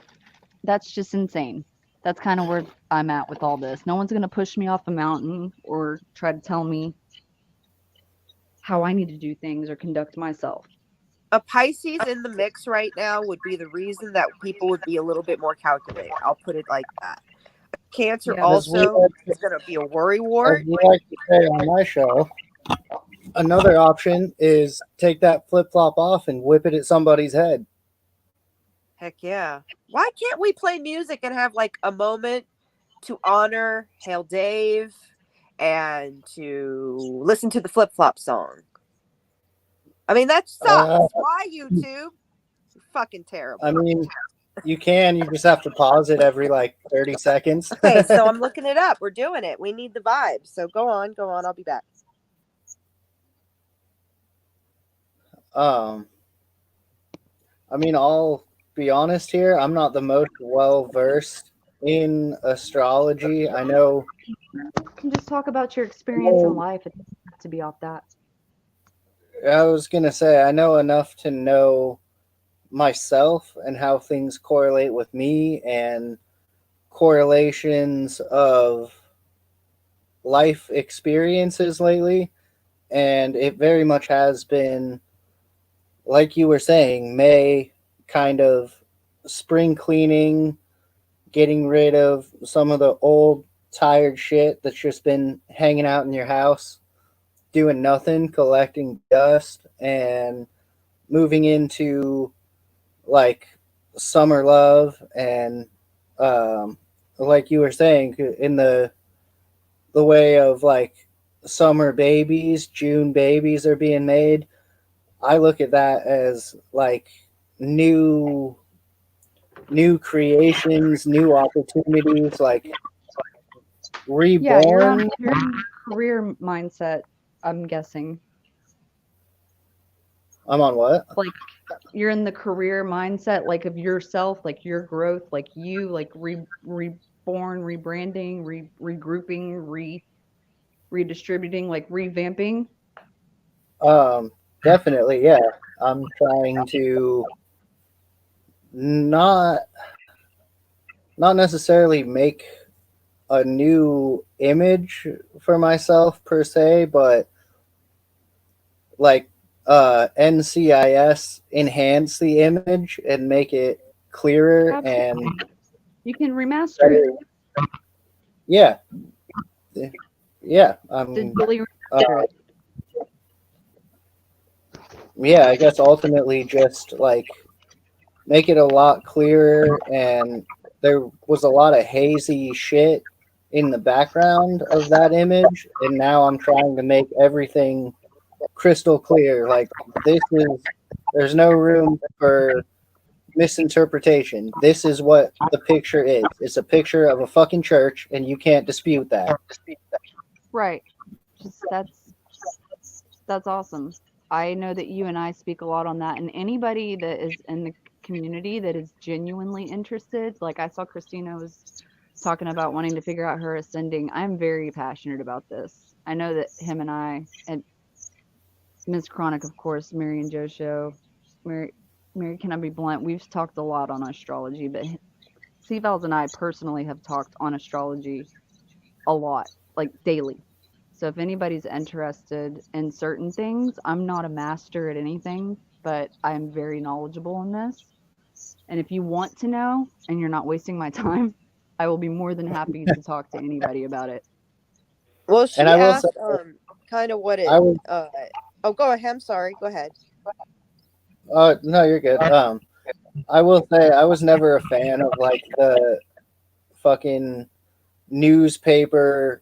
That's just insane. That's kind of where I'm at with all this. No one's going to push me off a mountain or try to tell me how I need to do things or conduct myself.
A Pisces in the mix right now would be the reason that people would be a little bit more calculated. I'll put it like that. Cancer also is going to be a worrywart.
As we like to say on my show, another option is take that flip-flop off and whip it at somebody's head.
Heck yeah. Why can't we play music and have like a moment to honor Hail Dave and to listen to the flip-flop song? I mean, that sucks. Why, YouTube? You're fucking terrible.
I mean, you just have to pause it every like 30 seconds.
Okay, so I'm looking it up. We're doing it. We need the vibes. So go on. I'll be back.
I mean, I'll be honest here. I'm not the most well-versed in astrology. I know.
You can just talk about your experience in life. It doesn't have to be off that.
I was going to say, I know enough to know myself and how things correlate with me and correlations of life experiences lately. And it very much has been, like you were saying, May kind of spring cleaning, getting rid of some of the old tired shit that's just been hanging out in your house, doing nothing, collecting dust, and moving into like summer love and like you were saying in the way of like summer babies, June babies are being made. I look at that as like new new creations, new opportunities, like
Yeah,
reborn.
you're in career mindset, I'm guessing.
I'm on what?
Like you're in the career mindset like of yourself, like your growth, like you like reborn, rebranding, regrouping, redistributing, like revamping.
Um, Definitely, yeah. I'm trying to not not necessarily make a new image for myself per se, but like NCIS enhance the image and make it clearer and
Absolutely. You can remaster it,
better. Yeah, yeah.
digitally
Uh,
remaster it.
yeah. I guess ultimately just like make it a lot clearer, and there was a lot of hazy shit in the background of that image, and now I'm trying to make everything crystal clear. Like this is there's no room for misinterpretation. This is what the picture is. It's a picture of a fucking church, and you can't dispute that.
Right. Just that's awesome. I know that you and I speak a lot on that, and anybody that is in the community that is genuinely interested, like I saw Christina was talking about wanting to figure out her ascending. I'm very passionate about this. I know that him and I and Ms. Chronic, of course, Mary and Joe show, Mary, Mary, can I be blunt? We've talked a lot on astrology, but Vals and I personally have talked on astrology a lot, like daily. So if anybody's interested in certain things, I'm not a master at anything, but I'm very knowledgeable in this. And if you want to know and you're not wasting my time, I will be more than happy to talk to anybody about it.
Well,
And
she
I will say,
asked kind of what
I
it
was,
oh, go ahead. I'm sorry. Go ahead.
no, you're good. I will say I was never a fan of like the fucking newspaper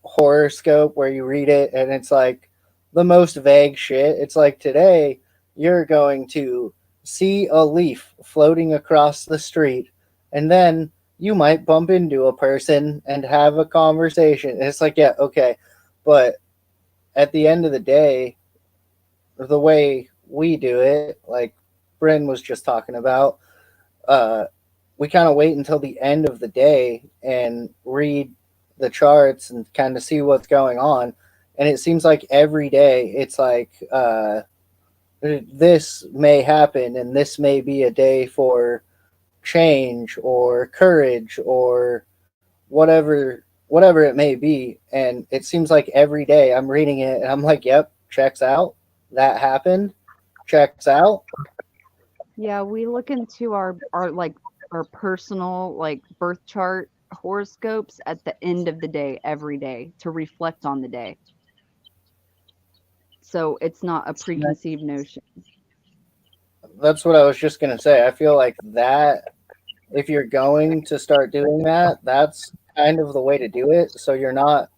horoscope where you read it and it's like the most vague shit. It's like today you're going to see a leaf floating across the street and then you might bump into a person and have a conversation. And it's like, yeah, okay. But at the end of the day, the way we do it, like Bryn was just talking about, uh, we kind of wait until the end of the day and read the charts and kind of see what's going on. And it seems like every day it's like this may happen and this may be a day for change or courage or whatever it may be. And it seems like every day I'm reading it and I'm like, yep, checks out. That happened. Checks out.
Yeah, we look into our like our personal like birth chart horoscopes at the end of the day every day to reflect on the day. So it's not a preconceived notion.
That's what I was just gonna say. I feel like that if you're going to start doing that, that's kind of the way to do it. So you're not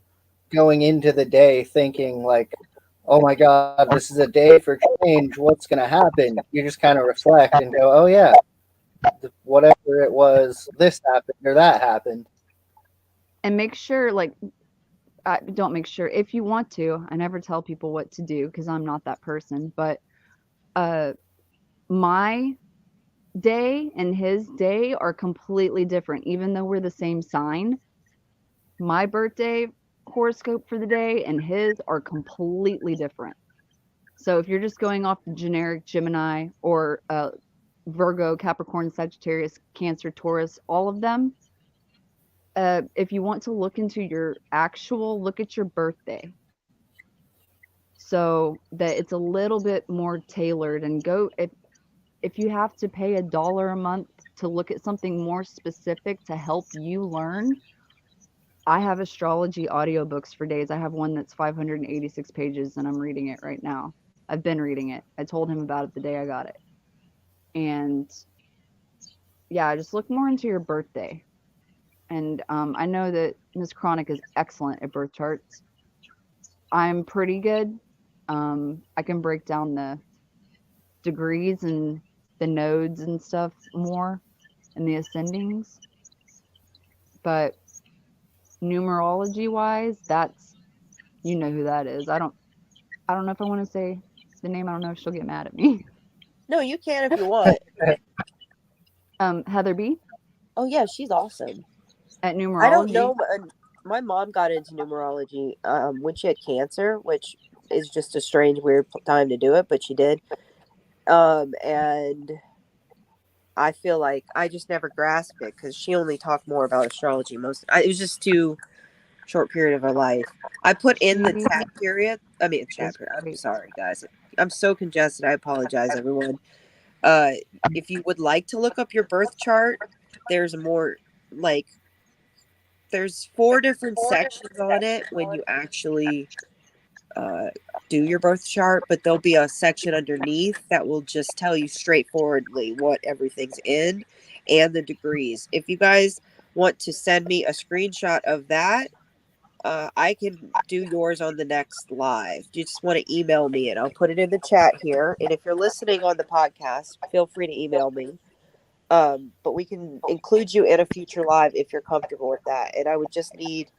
going into the day thinking like, "Oh my God, this is a day for change. What's going to happen?" You just kind of reflect and go, "Oh yeah, whatever it was, this happened or that happened."
And make sure like don't make sure if you want to. I never tell people what to do because I'm not that person, but uh my day and his day are completely different even though we're the same sign. My birthday horoscope for the day and his are completely different. So if you're just going off the generic Gemini or Virgo, Capricorn, Sagittarius, Cancer, Taurus, all of them, if you want to look into your actual, look at your birthday so that it's a little bit more tailored and go if you have to pay $1 a month to look at something more specific to help you learn, I have astrology audiobooks for days. I have one that's 586 pages and I'm reading it right now. I've been reading it. I told him about it the day I got it. And yeah, just look more into your birthday. And I know that Miss Chronic is excellent at birth charts. I'm pretty good. I can break down the degrees and the nodes and stuff more and the ascendings. But numerology wise, that's, you know who that is. I don't know if I want to say the name. I don't know if she'll get mad at me.
No, you can if you want.
Heather B
Oh yeah, she's awesome.
at
I don't
numerology.
know. My mom got into numerology when she had cancer, which is just a strange, weird time to do it, but she did. And I feel like I just never grasped it because she only talked more about astrology. It was just too short period of her life. I put in the
She
chat period. I mean, chat
is
period. I'm
great.
sorry, guys. I'm so congested. I apologize, everyone. Uh, if you would like to look up your birth chart, there's more like there's 4 different sections on it when you actually uh, do your birth chart, but there'll be a section underneath that will just tell you straightforwardly what everything's in and the degrees. If you guys want to send me a screenshot of that, I can do yours on the next live. You just want to email me and I'll put it in the chat here. And if you're listening on the podcast, feel free to email me. But we can include you in a future live if you're comfortable with that. And I would just need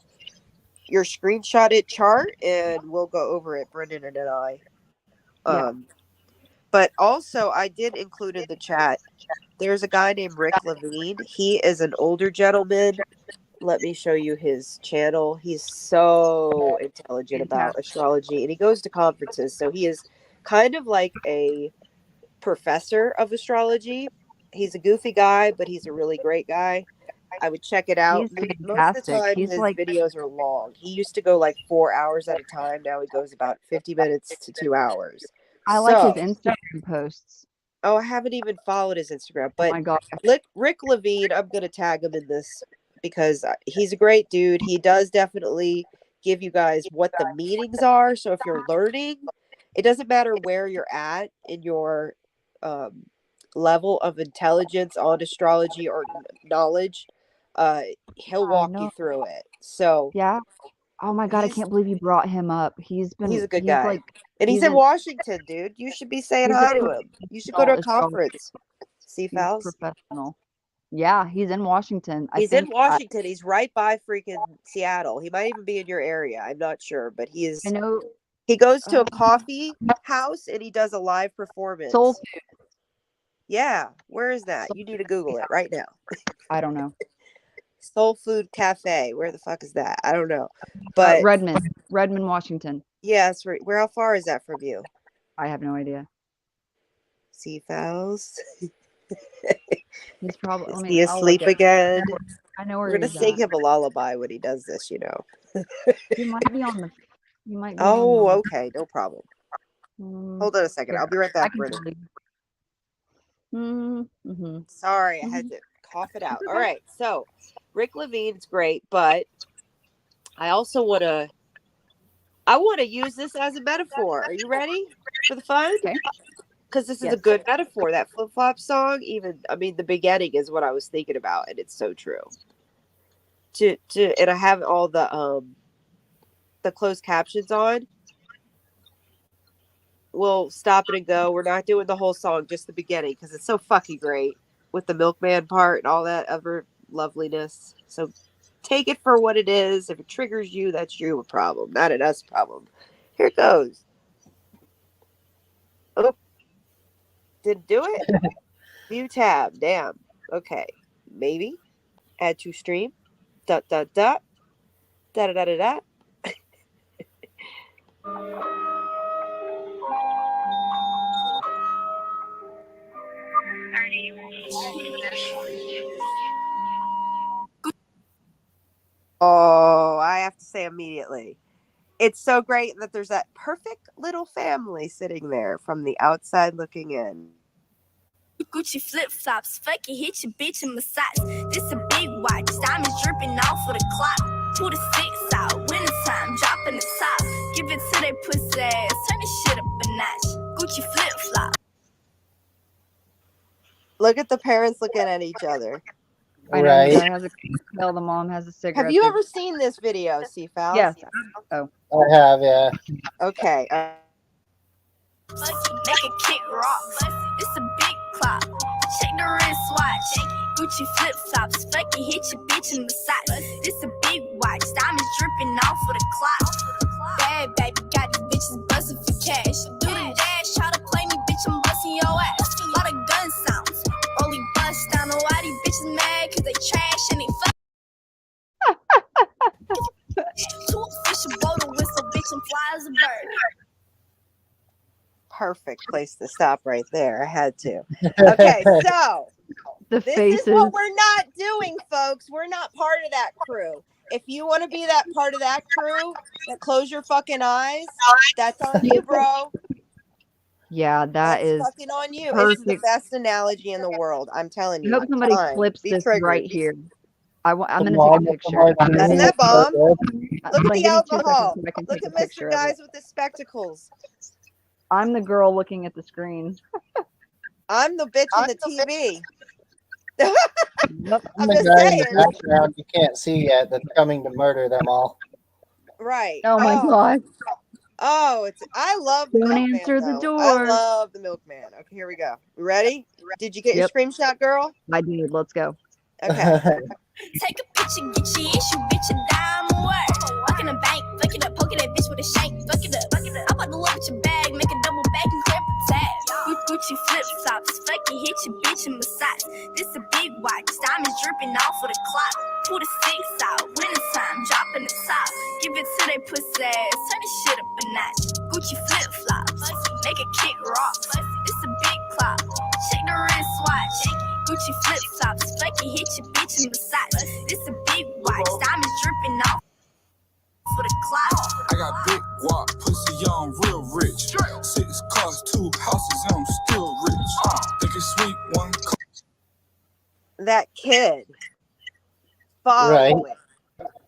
your screenshotted chart and we'll go over it, Brendan and I.
Yeah.
But also I did include in the chat, there's a guy named Rick Levine. He is an older gentleman. Let me show you his channel. He's so intelligent about
Fantastic.
astrology and he goes to conferences. So he is kind of like a professor of astrology. He's a goofy guy, but he's a really great guy. I would check it out.
He's
Most of the
fantastic.
time,
He's
his
like,
videos are long. He used to go like 4 hours at a time. Now he goes about 50 minutes to 2 hours.
I like his
So,
Instagram posts.
oh, I haven't even followed his Instagram,
Oh
but
my God.
Rick Levine, I'm going to tag him in this because he's a great dude. He does definitely give you guys what the meanings are. So if you're learning, it doesn't matter where you're at in your um, level of intelligence on astrology or knowledge. He'll
I
walk you
know.
through it. So
Yeah. Oh my God. I
he's
can't believe you brought him up.
he's a good
He's
guy,
like,
and he's
he's
in
an,
Washington, dude. You should be saying
he's a
hi to him. You should go to a
astrologer.
conference. See,
He's
Fouls?
professional. Yeah. He's in Washington. I
He's in
think,
Washington. He's right by freaking Seattle. He might even be in your area. I'm not sure, but
I know,
he goes to
uh,
a coffee house and he does a live
soul
performance.
food.
Yeah, where is that?
Soul,
You need to Google it right now.
I don't know.
Soul Food Cafe. Where the fuck is that? I don't know. But
Redmond, Washington.
yeah, it's right. Where how far is that from you?
I have no idea.
See, Fouls.
He's probably,
Is
let me,
he
I'll look
asleep
at,
again?
I know
We're
where
gonna
he's
sing
at.
him a lullaby when he does this, you know.
He might be on the, he might be on
Oh,
the,
okay, no problem.
um,
Hold on a second.
here,
I'll be right
I
back,
can
Brennan.
tell you. Mm-hmm.
Sorry, I
Mm-hmm.
had to cough it out.
It's
All
okay.
right. So Rick Levine's great, but I also want to use this as a metaphor. Are you ready for the fun?
Okay.
Because this is a
Yes.
good metaphor. That flip flop song, even I mean the beginning is what I was thinking about, and it's so true. And I have all the closed captions on. We'll stop it and go. We're not doing the whole song, just the beginning, because it's so fucking great with the milkman part and all that other loveliness. So take it for what it is. If it triggers you, that's your problem, not an us problem. Here it goes. Oh, didn't do it. View tab. Damn. Okay. Maybe. Add to stream. Dot dot dot. Da da da da da. Oh, I have to say immediately. It's so great that there's that perfect little family sitting there from the outside looking in.
Gucci flip flops, fuck it, hit your bitch in massage. This a big watch, diamonds dripping off of the clock. 2 to 6 out, winter time, dropping the top. Give it to that pussy ass, turn this shit up a notch. Gucci flip flop.
Look at the parents looking at each other.
I know
Right.
the guy has a cocktail, the mom has a cigarette.
Have you
the-
ever seen this video, Seafowl?
Yes.
I have, yeah.
Okay.
Make a kick rock. This a big clock. Check the wristwatch. Gucci flip flops. Fuck it, hit your bitch in the socks. This a big watch. Diamonds dripping off of the clock. Bad baby got these bitches busting for cash. Do the dash, try to play me, bitch. I'm busting your ass. Lot of gun sounds. Only bust down. Know why these bitches mad? Cause they trash and they fuck. Two fish a boat, a whistle, bitch, and fly as a bird.
Perfect place to stop right there. I had to. Okay, so
The
this
faces.
is what we're not doing, folks. We're not part of that crew. If you want to be that part of that crew, that close your fucking eyes, that's on you, bro.
Yeah,
That's
is.
fucking on you. It's the
perfect.
best analogy in the world. I'm telling
I
you.
hope somebody
Fine.
flips
Be
this
triggered.
right here. I'm
The
gonna
mom
take a
with the
picture.
martini
Doesn't
is
that
so
bomb?
good.
Look at
Like,
the
give me 2
alcohol.
seconds so I can
Look
take
at
a picture
Mr.
of it.
Guys with the spectacles.
I'm the girl looking at the screen.
I'm the bitch in the TV.
Yep.
I'm
The
just
guy in
saying.
the background you can't see yet that's coming to murder them all.
Right.
Oh my god.
Oh, I love the
Don't
milkman.
answer the
though.
door.
I love the milkman. Okay, here we go. You ready? Did you get
Yep.
your screenshot, girl?
I did. Let's go.
Okay.
Take a picture, get your issue, bitch, a dime away. Walk in the bank, fuck it up, poking that bitch with a shank, fuck it up. I'm about to look at your bag, make a double back and clear the tab. Gucci flip flops, fuck it, hit your bitch in massage. This a big watch, diamonds dripping off of the clock. 2 to 6 out, winter time, dropping the top. Give it to that pussy ass, turn this shit up a notch. Gucci flip flops, make a kick rock. This a big clock, check the wristwatch. Gucci flip flops, fuck it, hit your bitch in massage. This a big watch, diamonds dripping off for the clock.
I got big guap, pussy young, real rich. 6 cars, 2 houses, and I'm still rich. Think it's sweet, 1 car.
That kid.
Right.
Following.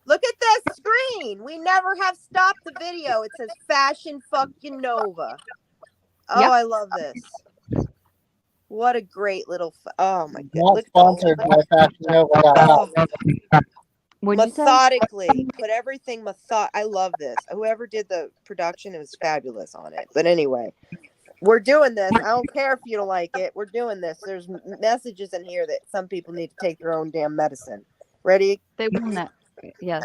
Look at that screen. We never have stopped the video. It says Fashion fucking Nova. Oh,
Yep.
I love this. What a great little. Oh my god.
Not
Look,
sponsored by FashionNova.com.
What'd you say?
methodically put everything I love this. Whoever did the production, it was fabulous on it. But anyway, we're doing this. I don't care if you don't like it. We're doing this. There's messages in here that some people need to take their own damn medicine. Ready?
They won that. Yes.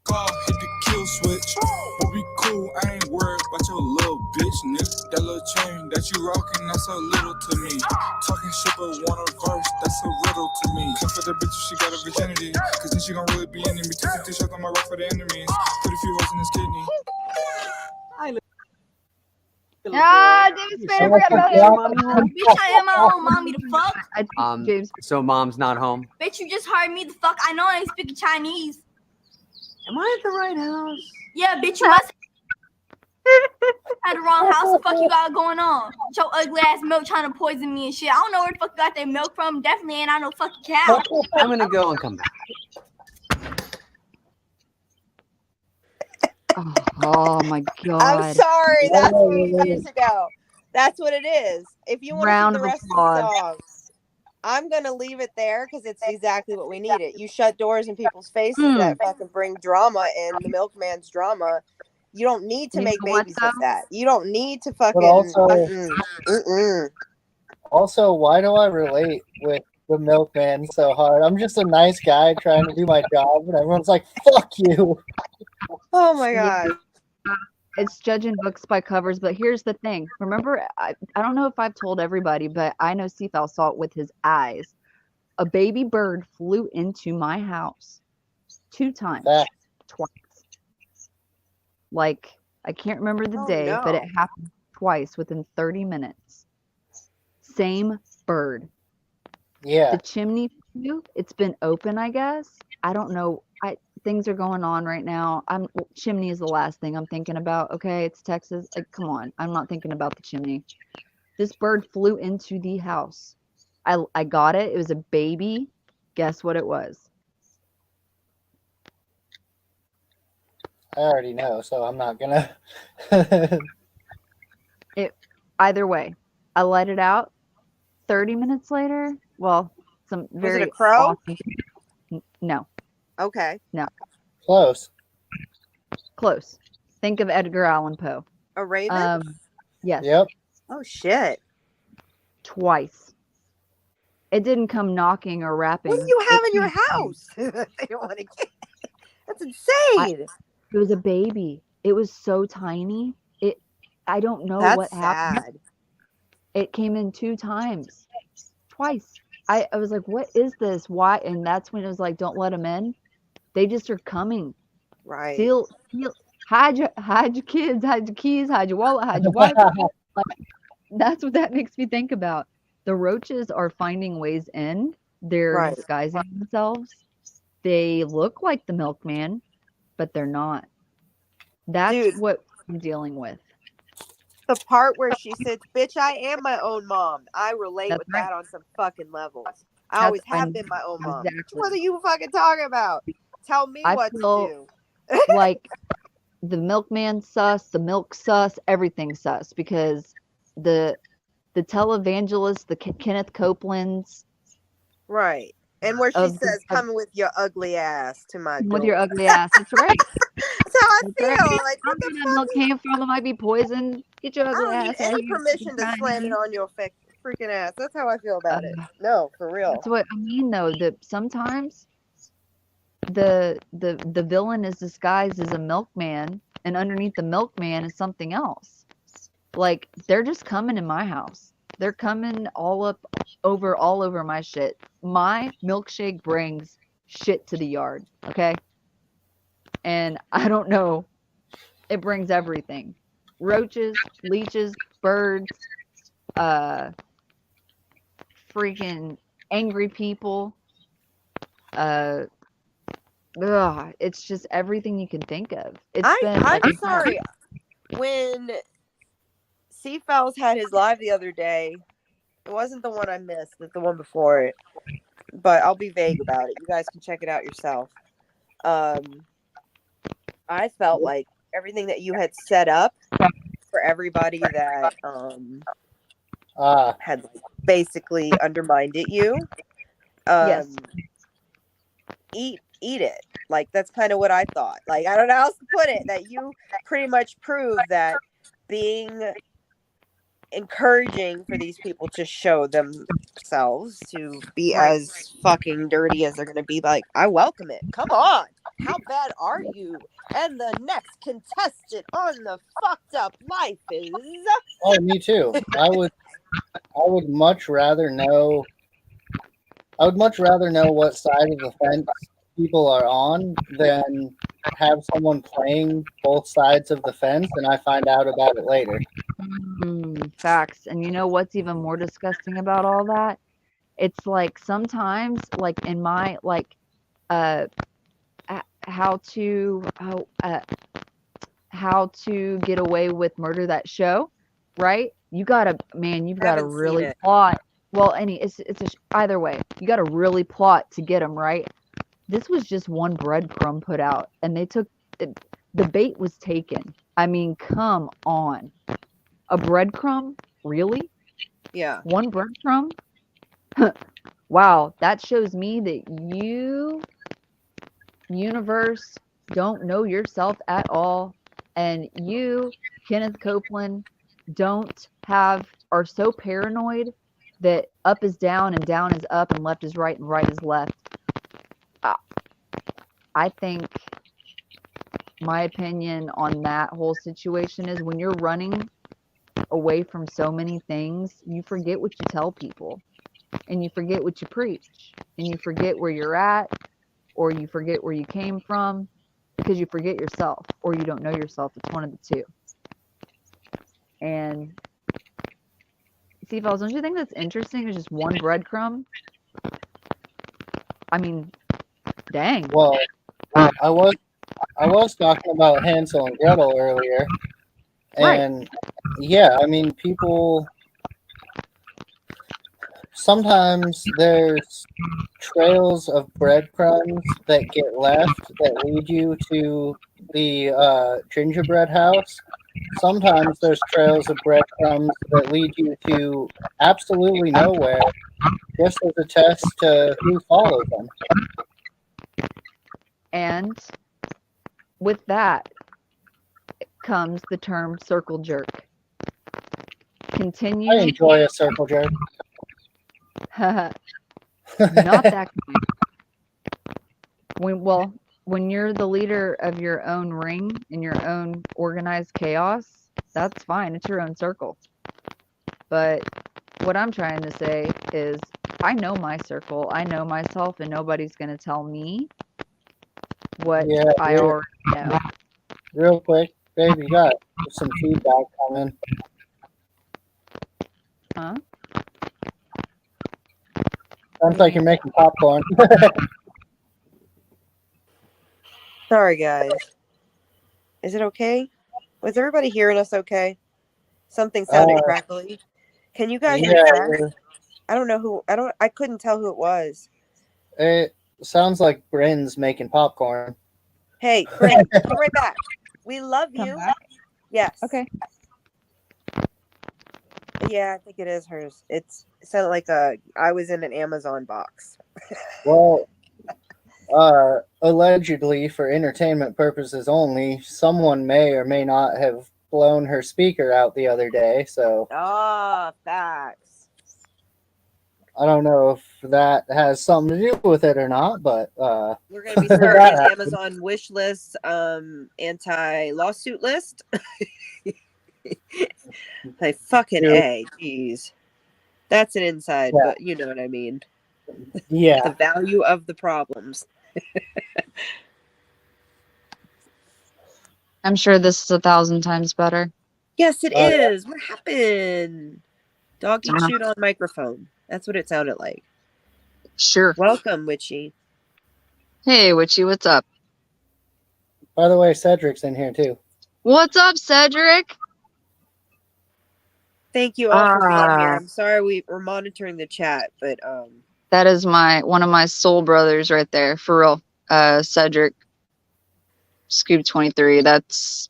Car, hit the kill switch. We'll be cool, I ain't worried about your little bitch, nigga. That little chain that you rockin', that's so little to me. Talking shit but want a verse, that's a riddle to me. Come for the bitch if she got a virginity, cause then she gon' really be into me. 250 shots on my rock for the enemies. Put a few holes in his kidney.
Ah, David's favorite. I forgot about him.
Bitch, I am my own mommy, the fuck?
James.
So mom's not home.
Bitch, you just hired me, the fuck? I know I ain't speaking Chinese.
Am I at the right house?
Yeah, bitch, you must had the wrong house. The fuck you got going on? Your ugly ass milk trying to poison me and shit. I don't know where the fuck you got that milk from. Definitely ain't I no fucking cow.
I'm gonna go and come back.
Oh my
I'm
god.
sorry. That's where you need to go. That's what it is. If you want
Round
to see
of
the rest
applause.
of the song, I'm gonna leave it there because it's exactly what we needed. You shut doors in people's faces that fucking bring drama in the milkman's drama. You don't need to
You
make
know what,
babies with
though?
that. You don't need to fucking.
also- Also, why do I relate with the milkman so hard? I'm just a nice guy trying to do my job, and everyone's like, fuck you.
Oh my god.
It's judging books by covers, but here's the thing. Remember, I don't know if I've told everybody, but I know Seafowl saw it with his eyes. A baby bird flew into my house 2 times,
That-
twice. Like, I can't remember the
Oh,
day, but it
no.
happened twice within 30 minutes. Same bird.
Yeah.
The chimney flew. It's been open, I guess. I don't know. Things are going on right now. Chimney is the last thing I'm thinking about. Okay, it's Texas. Like, come on. I'm not thinking about the chimney. This bird flew into the house. I got it. It was a baby. Guess what it was?
I already know, so I'm not gonna.
Either way, I let it out. 30 minutes later, well, some
Was it
very
a crow?
awesome. No,
Okay.
Close.
close. Think of Edgar Allan Poe.
A raven?
Yes,
Yep.
Oh shit.
twice. It didn't come knocking or rapping.
What do you have
It
in your
came-
house? They don't want to get. That's insane.
It was a baby. It was so tiny. I don't know
That's
what happened.
sad.
It came in 2 times. Twice. I was like, what is this? Why? And that's when it was like, don't let them in. They just are coming.
Right.
Seal, hide your kids, hide your keys, hide your wallet, hide your wife. Like, that's what that makes me think about. The roaches are finding ways in. They're
Right.
disguising themselves. They look like the milkman, but they're not. That's
Dude.
what I'm dealing with.
The part where she says, "Bitch, I am my own mom." I relate
That's
with
right.
that on some fucking levels. I
That's-
always have
and
been my own mom.
exactly.
What are you fucking talking about? Tell me
I
what
feel-
to do.
Like the milkman sus, the milk sus, everything sus because the televangelists, the Kenneth Copelands,
Right. And where she
Of the-
says,
of-
"Coming with your ugly ass to my
with
door."
your ugly ass. That's right.
That's how I
That's
feel.
right.
Like,
I
what
don't
the
know where that
fuck?
milk came from. It might be poison. Get your
I
ugly
don't need
ass out
any
here.
permission to slam it on your freaking ass. That's how I feel about it. No, for real.
That's what I mean, though. That sometimes the villain is disguised as a milkman, and underneath the milkman is something else. Like they're just coming in my house. They're coming all over my shit. My milkshake brings shit to the yard. Okay, and I don't know. It brings everything: roaches, leeches, birds, freaking angry people. It's just everything you can think of.
I'm sorry. When Seafowls had his live the other day, it wasn't the one I missed, it's the one before it. But I'll be vague about it. You guys can check it out yourself. I felt like everything that you had set up for everybody that had like, basically undermined you.
Yes.
Eat it. Like that's kind of what I thought. Like I don't know how else to put it. That you pretty much prove that being encouraging for these people to show themselves to be
Right.
as fucking dirty as they're gonna be. Like I welcome it. Come on. How bad are you? And the next contestant on the fucked up life is.
Oh, me too. I would much rather know. I would much rather know what side of the fence people are on than have someone playing both sides of the fence and I find out about it later.
Facts. And you know what's even more disgusting about all that? It's like sometimes, like in my how to get away with murder, that show, right? You've got to
Haven't seen
really
it.
plot. Well, either way, you got to really plot to get them right. This was just one breadcrumb put out, and they took it, the bait was taken. I mean, come on, a breadcrumb, really?
Yeah.
One breadcrumb? Wow, that shows me that universe, don't know yourself at all, and you, Kenneth Copeland, are so paranoid that up is down and down is up and left is right and right is left. I think my opinion on that whole situation is when you're running away from so many things, you forget what you tell people and you forget what you preach and you forget where you're at or you forget where you came from because you forget yourself or you don't know yourself. It's one of the two. And see, fellas, don't you think that's interesting? There's just one breadcrumb. I mean, dang.
Well, I was talking about Hansel and Gretel earlier, and yeah, I mean, people sometimes there's trails of breadcrumbs that get left that lead you to the gingerbread house. Sometimes there's trails of breadcrumbs that lead you to absolutely nowhere, just as a test to who follows them.
And with that comes the term circle jerk. Continue.
I enjoy a circle jerk.
Not that kind. When you're the leader of your own ring in your own organized chaos, that's fine. It's your own circle. But what I'm trying to say is I know my circle. I know myself, and nobody's going to tell me what
Yeah,
I already know.
real quick, babe, you got some feedback coming.
Huh?
Sounds like you're making popcorn.
Sorry, guys. Is it okay? Was everybody hearing us okay? Something sounded crackly. Can you guys
Yeah,
refresh? I don't know who. I couldn't tell who it was.
it sounds like Bryn's making popcorn.
Hey, Bryn, come right back. We love
Come
you.
back?
Yes.
Okay.
Yeah, I think it is hers. It sounded like I was in an Amazon box.
Well, allegedly for entertainment purposes only, someone may or may not have blown her speaker out the other day. So
Ah, facts.
I don't know if that has something to do with it or not, but
We're gonna be starting
that
an
happened.
Amazon wish list, anti-lawsuit list. Like fucking
Dude.
A, jeez. That's an inside,
Yeah.
but you know what I mean.
Yeah.
The value of the problems.
I'm sure this is 1,000 times better.
Yes, it
Oh, yeah.
is. What happened? Doggy chewed on microphone. That's what it sounded like.
Sure.
Welcome, Witchy.
Hey, Witchy, what's up?
By the way, Cedric's in here too.
What's up, Cedric?
Thank you all for being here. I'm sorry we're monitoring the chat, but
That is one of my soul brothers right there, for real. Cedric, Scoop 23. That's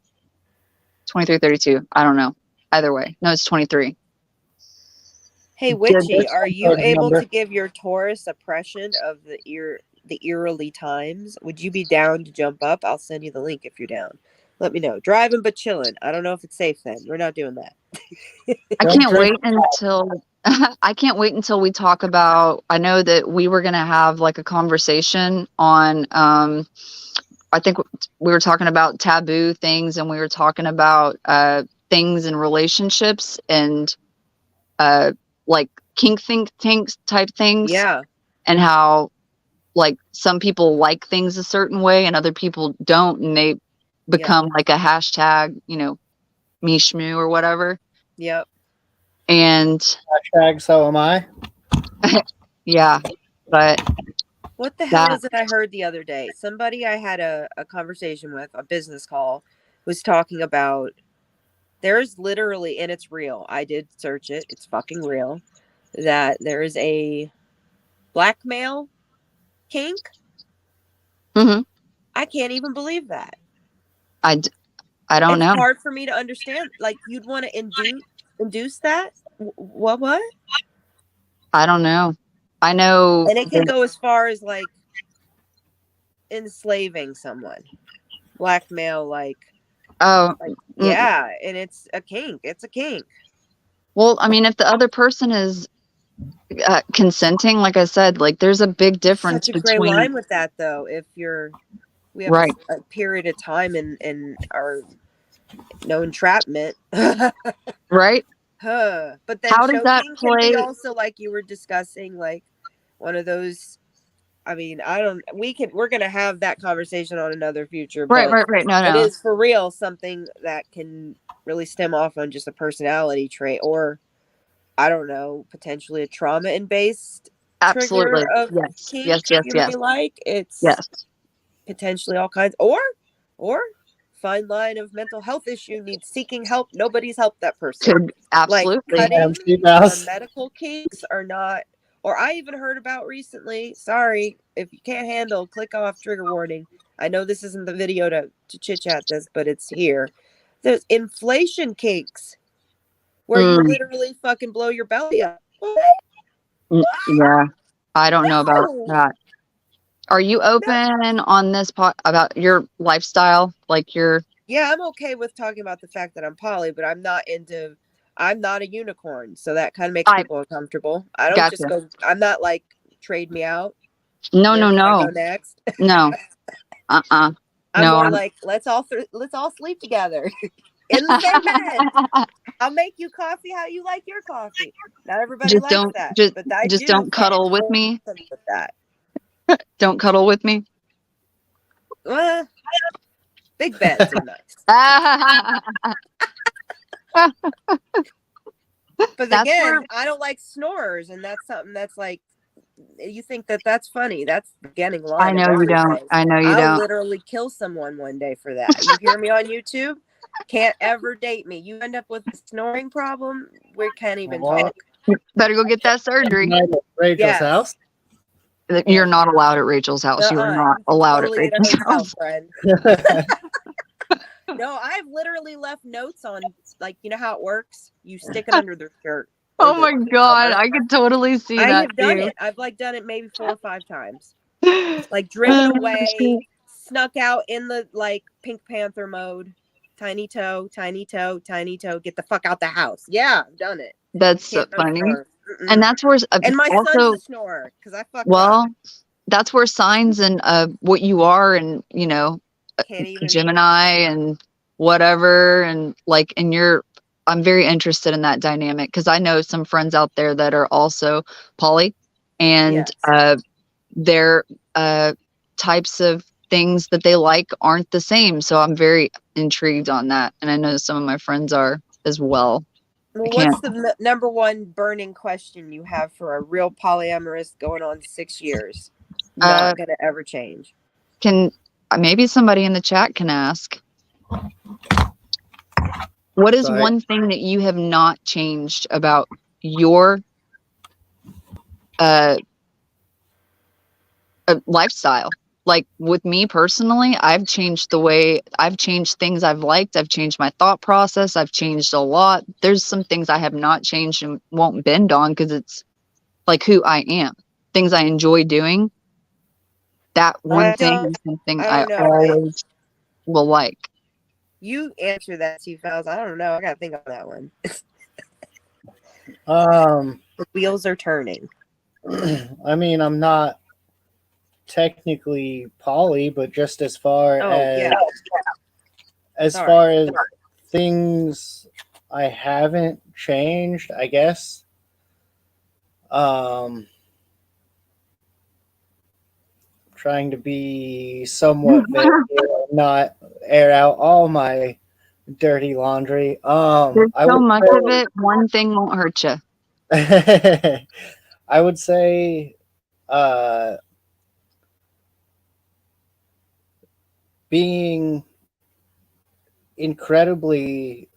2332. I don't know. Either way, no, it's 23.
hey,
Good.
Witchy, are you
Good
able
number.
to give your Taurus impression of the eerily times? Would you be down to jump up? I'll send you the link if you're down. Let me know. Driving but chilling. I don't know if it's safe then. We're not doing that.
I
Don't
can't
drink
wait until I can't wait until we talk about. I know that we were gonna have like a conversation on. I think we were talking about taboo things, and we were talking about things in relationships and like kink think tanks type things,
Yeah.
and how like some people like things a certain way and other people don't, and they become like a hashtag, me shmoo or whatever.
Yep.
And
Hashtag so am I.
yeah, but
What the hell is it I heard the other day? Somebody I had a conversation with, a business call, was talking about there's literally, and it's real. I did search it. It's fucking real. That there is a blackmail kink.
Mhm.
I can't even believe that.
I don't
It's
know.
hard for me to understand. Like you'd want to induce that. What?
I don't know. I know.
And it can go as far as like enslaving someone, blackmail, like yeah, and it's a kink. It's a kink.
Well, I mean, if the other person is consenting, like I said, like there's a big difference
Such a gray
between
line with that, though. If we have
right.
a period of time in our no entrapment,
Right?
huh? But then
How does that
choking can
play?
be also like you were discussing, like one of those. I mean, I don't. We're gonna have that conversation on another future,
Right.
but
No,
it
no.
is for real something that can really stem off on just a personality trait, or I don't know, potentially a trauma-based
Absolutely.
trigger of
Yes.
kink
Yes. Yes.
you
Yes.
may like. It's
Yes.
potentially all kinds, or fine line of mental health issue, needs seeking help. Nobody's helped that person.
Could absolutely.
Like cutting
MC
or
Mouse.
medical kinks are not, Or I even heard about recently. Sorry, if you can't handle, click off, trigger warning. I know this isn't the video to chit chat this, but it's here. There's inflation cakes where you literally fucking blow your belly up. What?
Yeah, I don't know about
No.
that. Are you open on this about your lifestyle? Like your
Yeah, I'm okay with talking about the fact that I'm poly, but I'm not a unicorn, so that kind of makes people uncomfortable. I don't just
gotcha.
go, I'm not like, trade me out.
No,
Where
no,
can I go
no,
next?
no.
I'm
No,
more like, let's all sleep together in the same bed. I'll make you coffee how you like your coffee. Not everybody
just
likes
don't
that,
just
but I
just
do
don't
find
cuddle with me.
something with that.
Don't cuddle with me.
Big beds are nice. But
That's
again,
where
I don't like snorers, and that's something that's like, you think that that's funny. That's the beginning line
I
of
know you don't.
everything.
I know you
I'll
don't.
literally kill someone one day for that. You hear me on YouTube? Can't ever date me. You end up with a snoring problem, we can't even talk.
Better go get that surgery.
Night at Rachel's
Yes.
house.
You're not allowed at Rachel's house. You are not
You can
allowed
totally
at
get a
Rachel's
hotel,
house.
friend. No, I've literally left notes on, like, you know how it works? You stick it under their shirt.
Oh my god, I could totally see
I
that
have done
too.
it. I've like done it maybe 4 or 5 times. Like driven away, snuck out in the like Pink Panther mode. Tiny toe, tiny toe, tiny toe. Get the fuck out the house. Yeah, I've done it.
That's so funny. And that's where
and my
also,
son's a snorer because I fucked
well,
up.
that's where signs and what you are and
Can't even.
Gemini and whatever and like and I'm very interested in that dynamic because I know some friends out there that are also poly and their types of things that they like aren't the same. So I'm very intrigued on that. And I know some of my friends are as well.
Well, what's the number one burning question you have for a real polyamorous going on 6 years? Not going to ever change.
Can maybe somebody in the chat can ask. What is one thing that you have not changed about your lifestyle? Like with me personally, I've changed things I've liked. I've changed my thought process. I've changed a lot. There's some things I have not changed and won't bend on because it's like who I am. Things I enjoy doing. That one thing is something I always will like.
You answer that, T-Files. I don't know. I got to think on that one. The wheels are turning.
I mean, I'm not technically poly, but just as far as things I haven't changed, I guess. Trying to be somewhat vague here, not air out all my dirty laundry.
There's so much of it. One thing won't hurt you.
I would say being incredibly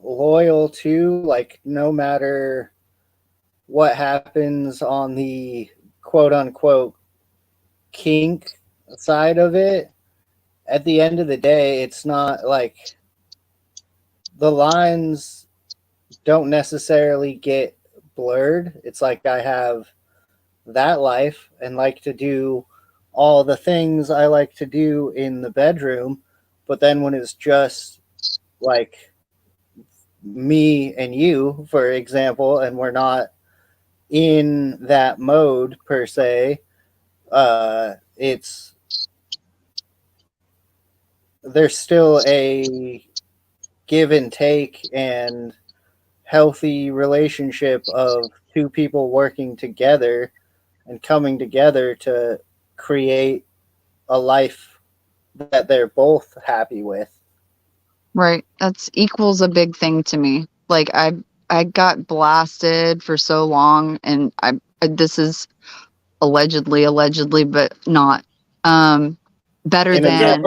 loyal to, like, no matter what happens on the quote unquote kink side of it, at the end of the day, it's not like the lines don't necessarily get blurred. It's like I have that life and like to do all the things I like to do in the bedroom, but then when it's just like me and you, for example, and we're not in that mode per se, it's there's still a give and take and healthy relationship of two people working together and coming together to create a life that they're both happy with.
Right. That's equals a big thing to me. Like I got blasted for so long and this is allegedly, but not. Better than,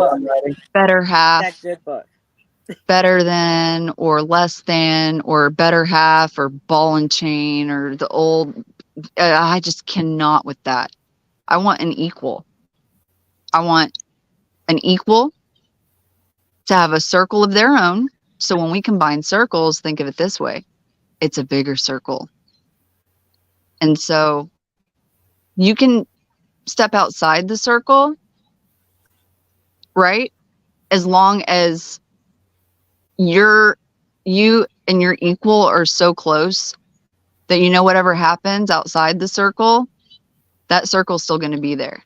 better half,
that good book.
better than, or less than, or better half, or ball and chain, or the old I just cannot with that. I want an equal. I want an equal to have a circle of their own. So when we combine circles, think of it this way, it's a bigger circle. And so you can step outside the circle, right? As long as you and your equal are so close that you know whatever happens outside the circle, that circle's still going to be there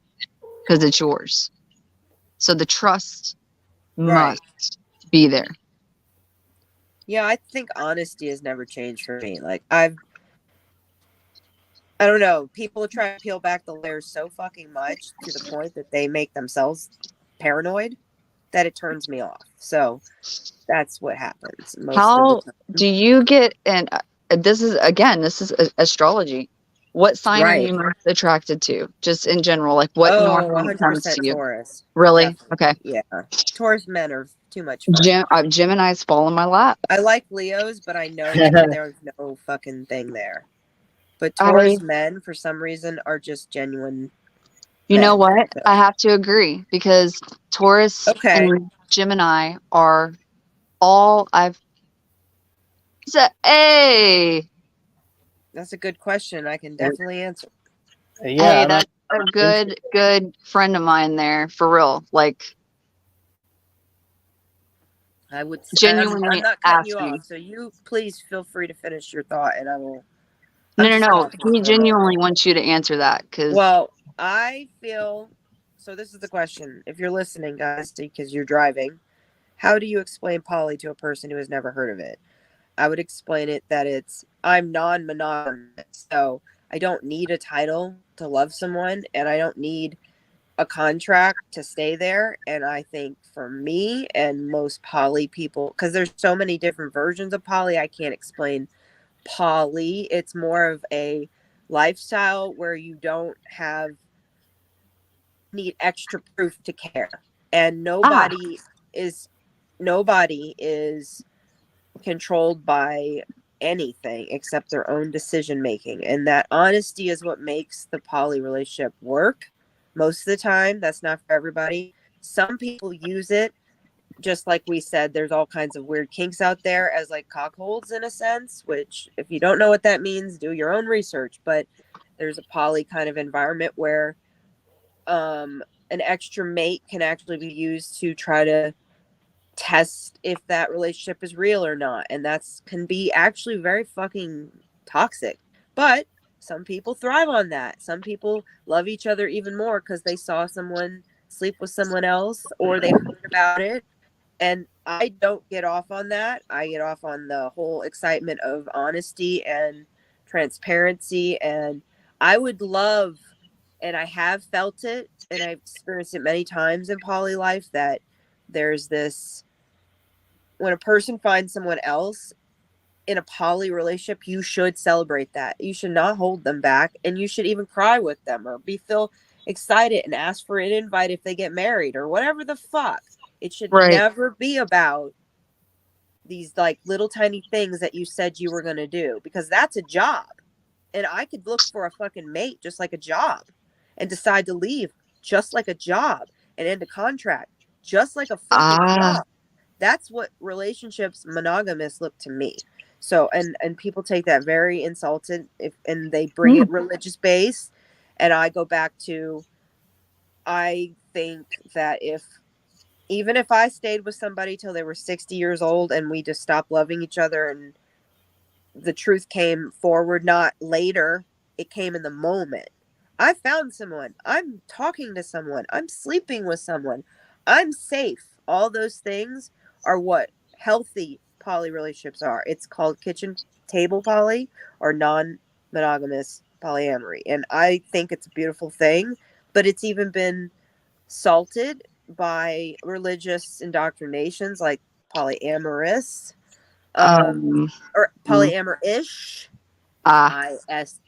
because it's yours. So the trust
Right.
must be there.
Yeah, I think honesty has never changed for me. Like I don't know, people try to peel back the layers so fucking much to the point that they make themselves paranoid that it turns me off. So that's what happens most of the
How
time.
do you get, and this is astrology. What sign are
Right.
you most attracted to? Just in general, like what
Oh,
normally comes
100%
to you?
Taurus.
Really?
Definitely.
Okay.
Yeah. Taurus men are too much fun.
Gemini's fall in my lap.
I like Leos, but I know that there's no fucking thing there. But
I,
Taurus men, for some reason, are just genuine
you know
men.
what?
So.
I have to agree because Taurus
Okay.
and Gemini are all I've said. Hey,
That's a good question. I can definitely answer.
Yeah,
hey,
I mean,
that's a good friend of mine there, for real. Like,
I would. I'm
genuinely
not cutting you
asking.
off, so you please feel free to finish your thought, and I will.
No,
I'm
no,
just
no.
talking
He
for a moment.
genuinely wants you to answer that because
Well, I feel. So this is the question. If you're listening, guys, because you're driving, how do you explain poly to a person who has never heard of it? I would explain it that I'm non-monogamous, so I don't need a title to love someone, and I don't need a contract to stay there. And I think for me and most poly people, because there's so many different versions of poly, I can't explain poly. It's more of a lifestyle where you don't need extra proof to care, and
ah,
nobody is controlled by anything except their own decision making, and that honesty is what makes the poly relationship work most of the time. That's not for everybody. Some people use it, just like we said, there's all kinds of weird kinks out there as like cockholds in a sense, which if you don't know what that means, do your own research. But there's a poly kind of environment where an extra mate can actually be used to try to test if that relationship is real or not, and that's can be actually very fucking toxic. But some people thrive on that. Some people love each other even more because they saw someone sleep with someone else or they heard about it. And I don't get off on that. I get off on the whole excitement of honesty and transparency. And I would love, and I have felt it, and I've experienced it many times in poly life, that there's this, when a person finds someone else in a poly relationship, you should celebrate that. You should not hold them back, and you should even cry with them or feel excited and ask for an invite if they get married or whatever the fuck. It should
right.
never be about these like little tiny things that you said you were going to do, because that's a job. And I could look for a fucking mate just like a job and decide to leave just like a job and end a contract just like a fucking
Ah,
job. That's what relationships monogamous look to me. So and people take that very insulted and they bring it religious based, and I go back to, I think that even if I stayed with somebody till they were 60 years old and we just stopped loving each other and the truth came forward, not later, it came in the moment. I found someone. I'm talking to someone. I'm sleeping with someone. I'm safe. All those things are what healthy poly relationships are. It's called kitchen table poly or non monogamous polyamory. And I think it's a beautiful thing, but it's even been salted by religious indoctrinations like polyamorous, um,
um,
or
mm,
polyamor-ish,
ah,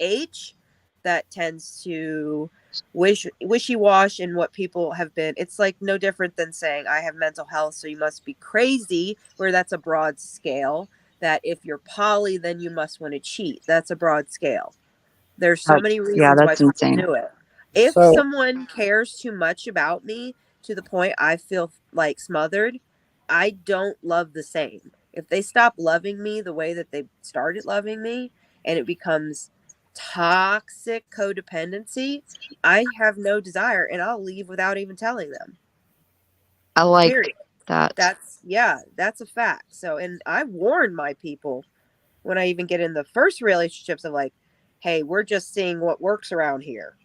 ish, that tends to wishy-wash in what people have been. It's like no different than saying I have mental health, so you must be crazy, where that's a broad scale. That if you're poly, then you must want to cheat. That's a broad scale. There's so many
Yeah,
reasons why
that's
people
insane.
do it. If
So-
someone cares too much about me to the point I feel like smothered, I don't love the same. If they stop loving me the way that they started loving me and it becomes toxic codependency, I have no desire and I'll leave without even telling them.
I like
Period.
that.
That's a fact. So, and I warn my people when I even get in the first relationships of like, hey, we're just seeing what works around here.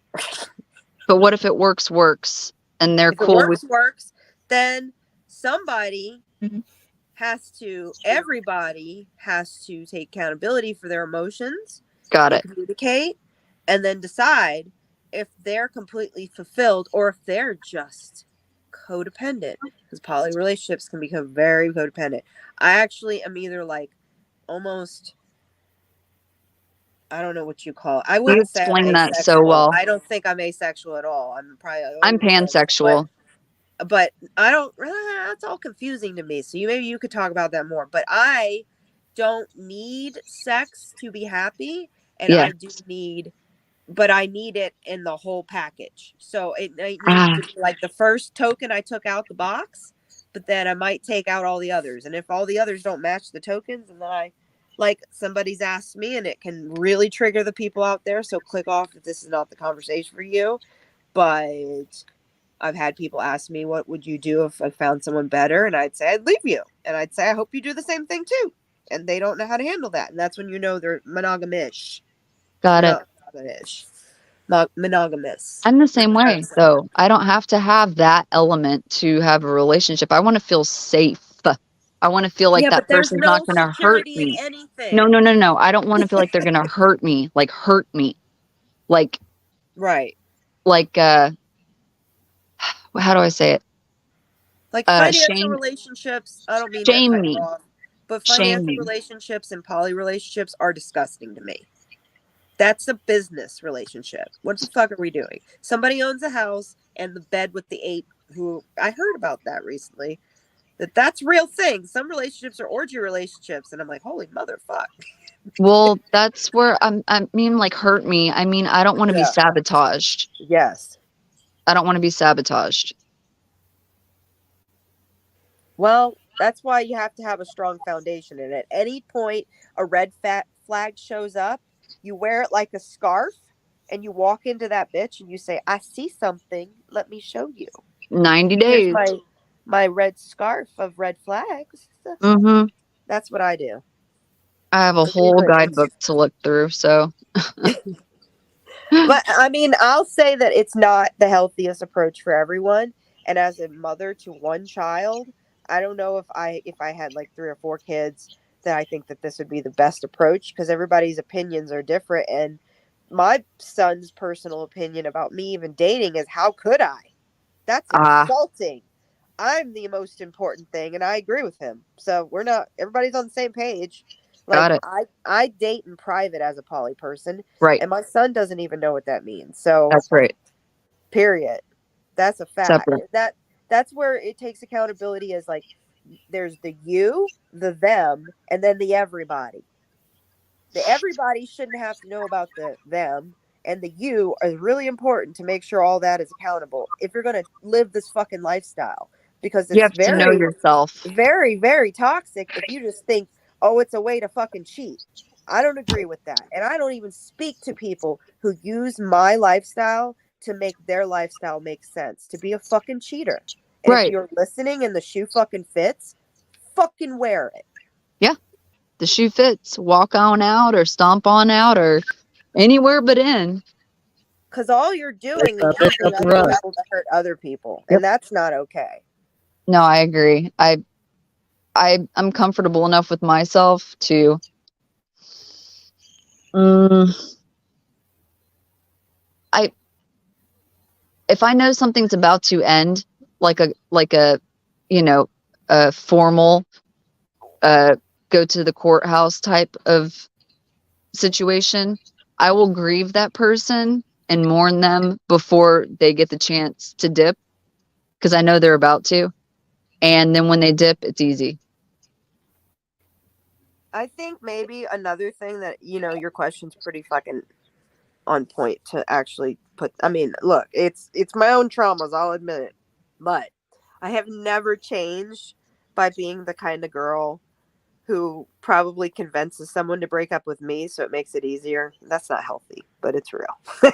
But what if it works and they're
If it
cool with
works, then somebody
Mhm.
everybody has to take accountability for their emotions
got
and
it.
communicate and then decide if they're completely fulfilled or if they're just codependent, because poly relationships can become very codependent. I actually am either like almost, I don't know what you call it. I
You
wouldn't say I'm
explain that so
asexual.
well.
I don't think I'm asexual at all. I'm probably
I'm pansexual.
but I don't. That's all confusing to me. So maybe you could talk about that more. But I don't need sex to be happy, and
Yeah.
I do need, but I need it in the whole package. So it needs
Ah.
to be like the first token I took out the box, but then I might take out all the others. And if all the others don't match the tokens, and then I like somebody's asked me, and it can really trigger the people out there. So click off if this is not the conversation for you. But I've had people ask me, what would you do if I found someone better? And I'd say, I'd leave you. And I'd say, I hope you do the same thing too. And they don't know how to handle that. And that's when you know they're monogamish.
Got it.
Monogamish. Monogamous.
I'm the same way, though. I don't have to have that element to have a relationship. I want to feel safe. I want to feel like that
but there's
person's
no
not going to hurt
security in
me.
anything.
No. I don't want to feel like they're going to hurt me. Like, hurt me. Like,
Right.
how do I say it?
Like financial
Shame
relationships, I don't mean to cut you
me.
off, but
Shame
financial
me.
relationships and poly relationships are disgusting to me. That's a business relationship. What the fuck are we doing? Somebody owns a house and the bed with the ape, who I heard about that recently. That's a real thing. Some relationships are orgy relationships, and I'm like, holy motherfuck.
Well, that's where I mean, like, hurt me. I mean, I don't want to be sabotaged.
Yes.
I don't want to be sabotaged.
Well, that's why you have to have a strong foundation. And at any point a red flag shows up, you wear it like a scarf and you walk into that bitch and you say, I see something. Let me show you.
90
Here's
days.
my red scarf of red flags.
Mm-hmm.
That's what I do.
I have a whole guidebook to look through, so.
But I mean, I'll say that it's not the healthiest approach for everyone. And as a mother to one child, I don't know if I had like 3 or 4 kids, that I think that this would be the best approach, because everybody's opinions are different. And my son's personal opinion about me even dating is, how could I? That's insulting. I'm the most important thing, and I agree with him. So everybody's on the same page. Like,
Got it.
I date in private as a poly person.
Right.
And my son doesn't even know what that means. So
That's right.
period. That's a fact.
Separate.
That's where it takes accountability, as like, there's the you, the them, and then the everybody. The everybody shouldn't have to know about the them, and the you is really important to make sure all that is accountable if you're going to live this fucking lifestyle, because it's
You have to know yourself.
very, very toxic if you just think, oh, it's a way to fucking cheat. I don't agree with that. And I don't even speak to people who use my lifestyle to make their lifestyle make sense, to be a fucking cheater. And
Right.
if you're listening and the shoe fucking fits, fucking wear it.
Yeah. The shoe fits. Walk on out or stomp on out or anywhere but in.
Because all you're doing is using other people to hurt other people.
Yep.
And that's not okay.
No, I agree. I'm comfortable enough with myself to if I know something's about to end, like a a formal go to the courthouse type of situation, I will grieve that person and mourn them before they get the chance to dip, because I know they're about to. And then when they dip, it's easy.
I think maybe another thing that, your question's pretty fucking on point to actually put. I mean, look, it's my own traumas, I'll admit it, but I have never changed by being the kind of girl who probably convinces someone to break up with me so it makes it easier. That's not healthy, but it's real.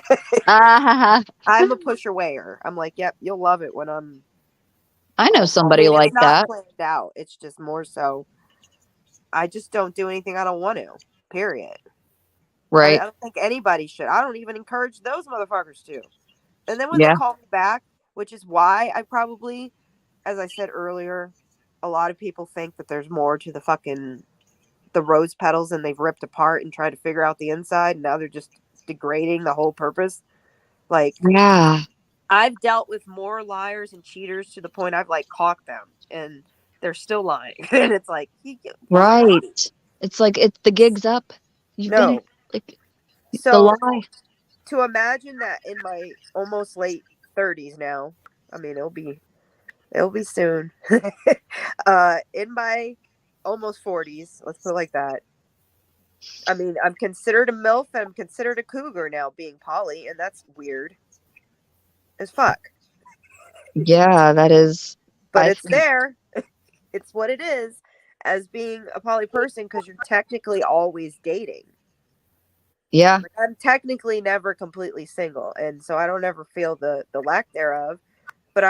Ah,
I'm a pusher wayer. I'm like, yep, you'll love it when I'm.
I know
I
somebody
mean,
like
it's not
that.
planned out. It's just more so. I just don't do anything I don't want to. Period. I
Right.
don't think anybody should. I don't even encourage those motherfuckers to. And then when they
Yeah.
call me back, which is why I probably, as I said earlier, a lot of people think that there's more to the rose petals and they've ripped apart and tried to figure out the inside. And now they're just degrading the whole purpose. Like,
Yeah.
I've dealt with more liars and cheaters to the point I've like caught them and they're still lying. And it's like, why?
Right. It's like it's the gig's up. You've been
No.
like the
So
lie.
to imagine that in my almost late 30s now, I mean, it'll be soon. In my almost 40s, let's put it like that. I mean, I'm considered a MILF and I'm considered a cougar now being poly, and that's weird as fuck.
Yeah, that is.
But
I
it's
think.
there. It's what it is as being a poly person because you're technically always dating.
Yeah.
Like, I'm technically never completely single, and so I don't ever feel the lack thereof. But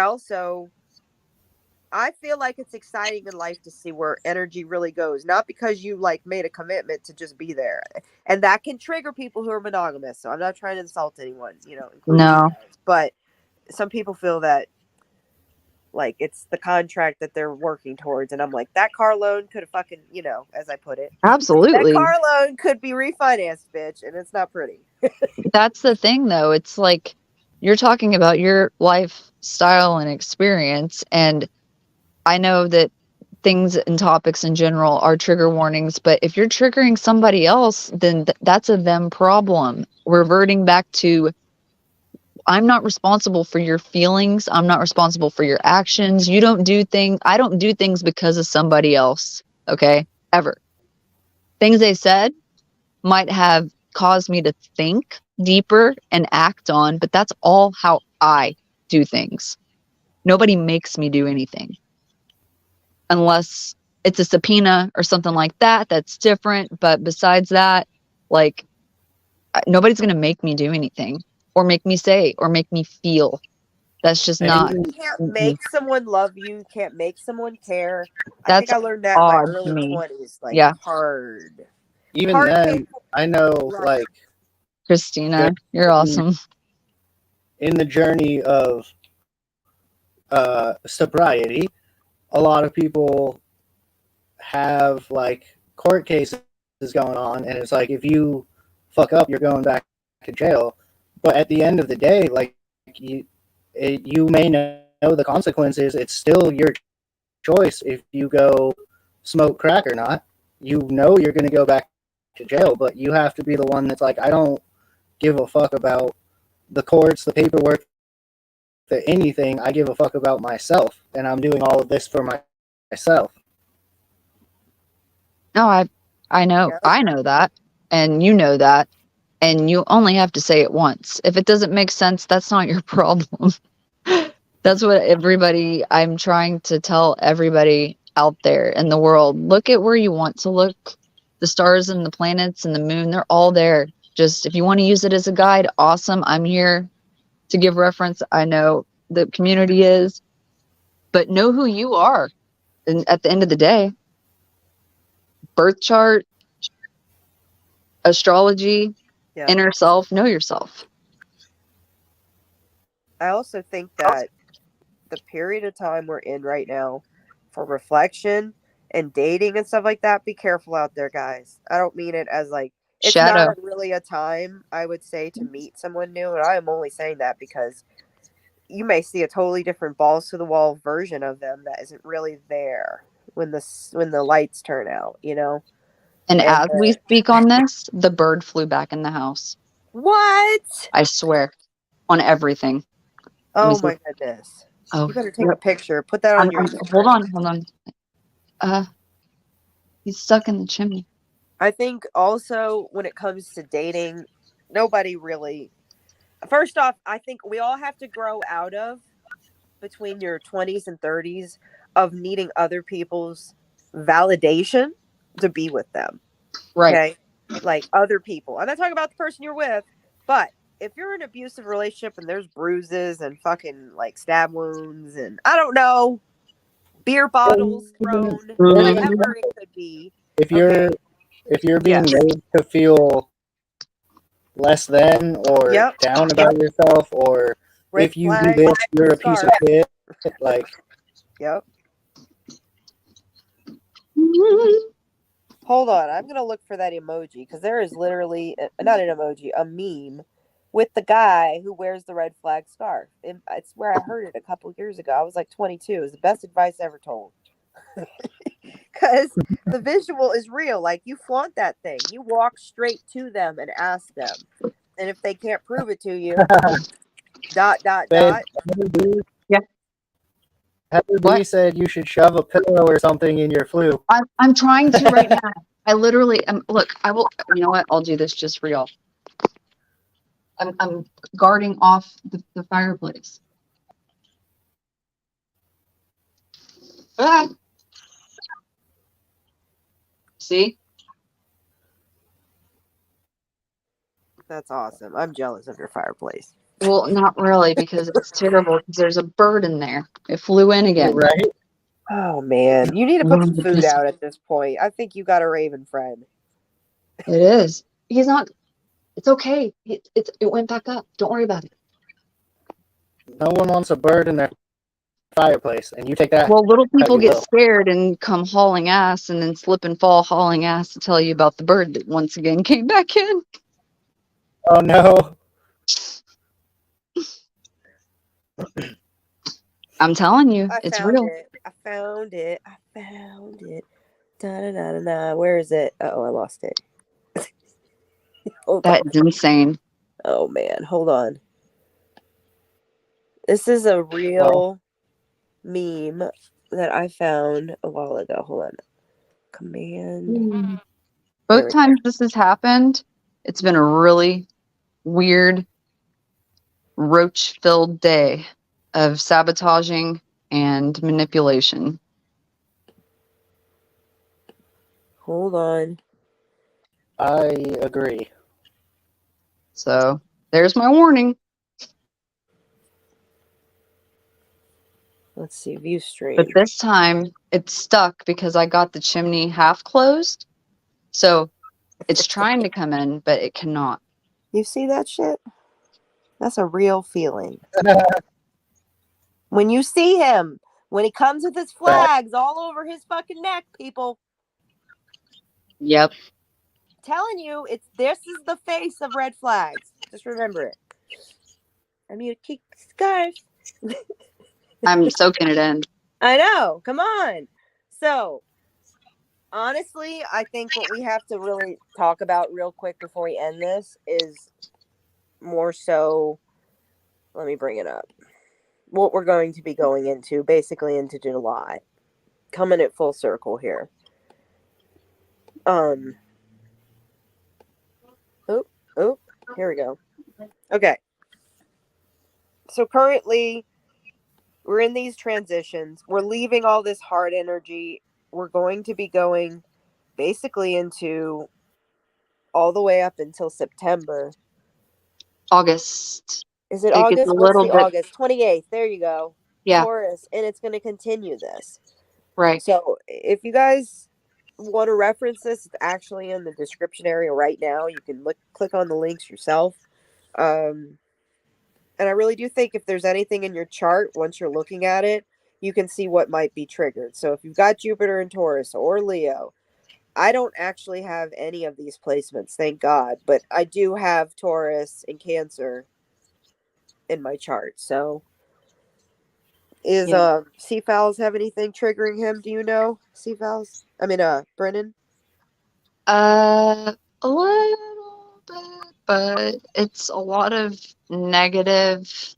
I feel like it's exciting in life to see where energy really goes, not because you like made a commitment to just be there. And that can trigger people who are monogamous. So I'm not trying to insult anyone, including you
No.
guys. But some people feel that like it's the contract that they're working towards. And I'm like, that car loan could have fucking, as I put it, that
Absolutely.
car loan could be refinanced, bitch. And it's not pretty.
That's the thing, though. It's like you're talking about your lifestyle and experience, and I know that things and topics in general are trigger warnings, but if you're triggering somebody else, then that's a them problem. Reverting back to, I'm not responsible for your feelings. I'm not responsible for your actions. You don't do things. I don't do things because of somebody else. Okay. Ever. Things they said might have caused me to think deeper and act on, but that's all how I do things. Nobody makes me do anything unless it's a subpoena or something like that. That's different. But besides that, like, nobody's going to make me do anything or make me say or make me feel. That's just
And
not.
you can't
Mm-mm.
make someone love you. You can't make someone care. I think
That's
I learned that in my
odd to
early
me.
20s. Like,
Yeah.
hard.
Even
Hard
then,
painful.
I know,
Right.
like,
Christina, you're
in,
awesome.
in the journey of sobriety, a lot of people have, like, court cases going on, and it's like, if you fuck up, you're going back to jail. But at the end of the day, like, you may know the consequences. It's still your choice if you go smoke crack or not. You know you're going to go back to jail, but you have to be the one that's like, I don't give a fuck about the courts, the paperwork, anything. I give a fuck about myself, and I'm doing all of this for myself.
No, I know.
Yeah.
I know that. And you know that. And you only have to say it once. If it doesn't make sense, that's not your problem. That's what I'm trying to tell everybody out there in the world. Look at where you want to look. The stars and the planets and the moon, they're all there. Just if you want to use it as a guide, awesome. I'm here to give reference. I know the community is, but know who you are. And at the end of the day, birth chart, astrology,
Yeah.
inner self, know yourself.
I also think that the period of time we're in right now for reflection and dating and stuff like that, be careful out there, guys. I don't mean it as like, it's
Shadow.
not really a time, I would say, to meet someone new. And I am only saying that because you may see a totally different balls to the wall version of them that isn't really there when the lights turn out,
And
And
as we speak on this, the bird flew back in the house.
what?
I swear. On everything. Let me
Oh
see.
my goodness.
Oh,
You better take a picture. Put that on your
hold on. He's stuck in the chimney.
I think also when it comes to dating, nobody really. First off, I think we all have to grow out of between your 20s and 30s of needing other people's validation to be with them.
Right.
Okay. Like other people. I'm not talking about the person you're with, but if you're in an abusive relationship and there's bruises and fucking like stab wounds and I don't know, beer bottles thrown, whatever it could be.
If you're
Okay.
if you're being made to feel less than or
Yep.
down about yourself, or
Red
if you do
flag,
this, you're a piece of
scarf.
shit. Like,
Yep. Hold on. I'm going to look for that emoji because there is literally, not an emoji, a meme with the guy who wears the red flag scarf. And I swear I heard it a couple years ago. I was like 22. It was the best advice ever told. Because the visual is real. Like, you flaunt that thing. You walk straight to them and ask them. And if they can't prove it to you, ...
Babe,
Yeah.
Heather B said you should shove a pillow or something in your flu.
I'm trying to right now. I literally am. Look, I will. You know what? I'll do this just for y'all. I'm guarding off the fireplace. Ah. See?
That's awesome. I'm jealous of your fireplace.
Well, not really, because it's terrible. Because there's a bird in there. It flew in again.
Right?
Oh, man. You need to put some food out at this point. I think you got a raven friend.
It is. He's not. It's okay. It went back up. Don't worry about it.
No one wants a bird in their fireplace, and you take that.
Well, little people
you
get
will.
scared and come hauling ass and then slip and fall hauling ass to tell you about the bird that once again came back in.
Oh no.
I'm telling you,
I
it's
found
real.
it. I found it. Da, da, da, da, da. Where is it? Oh, I lost it. Hold on.
That's insane.
Oh, man. Hold on. This is a real meme that I found a while ago. Hold on. Command.
Both times this has happened, it's been a really weird, roach-filled day of sabotaging and manipulation.
Hold on.
I agree.
So there's my warning.
Let's see. View stream.
But this time it's stuck because I got the chimney half closed. So it's trying to come in, but it cannot.
You see that shit? That's a real feeling. When you see him, when he comes with his flags all over his fucking neck, people.
Yep.
Telling you, this is the face of red flags. Just remember it. I mean, kick scarf.
I'm soaking it in.
I know. Come on. So, honestly, I think what we have to really talk about real quick before we end this is more so. Let me bring it up. What we're going to be going into, basically into July, coming at full circle here. Oh, here we go. Okay. So currently, we're in these transitions. We're leaving all this hard energy. We're going to be going basically into all the way up until September.
August.
Is it
It gets
August?
a
What's
little
the
bit.
August? 28th. There you go.
Yeah.
Taurus. And it's going to continue this.
Right.
So if you guys want to reference this, it's actually in the description area right now. You can click on the links yourself. And I really do think if there's anything in your chart, once you're looking at it, you can see what might be triggered. So if you've got Jupiter in Taurus or Leo, I don't actually have any of these placements, thank God. But I do have Taurus and Cancer in my chart. So is Seafowls have anything triggering him? Do you know, Seafowls? I mean, Brennan?
A little bit, but it's a lot of negative.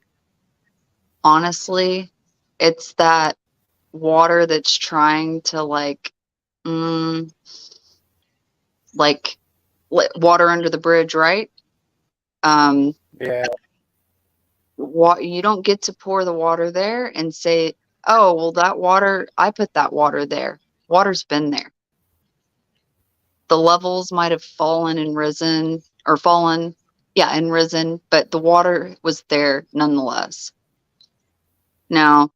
Honestly, it's that water that's trying to like water under the bridge, right?
Yeah.
You don't get to pour the water there and say, oh, well, that water, I put that water there. Water's been there. The levels might have fallen and risen, or fallen, yeah, and risen, but the water was there nonetheless. Now,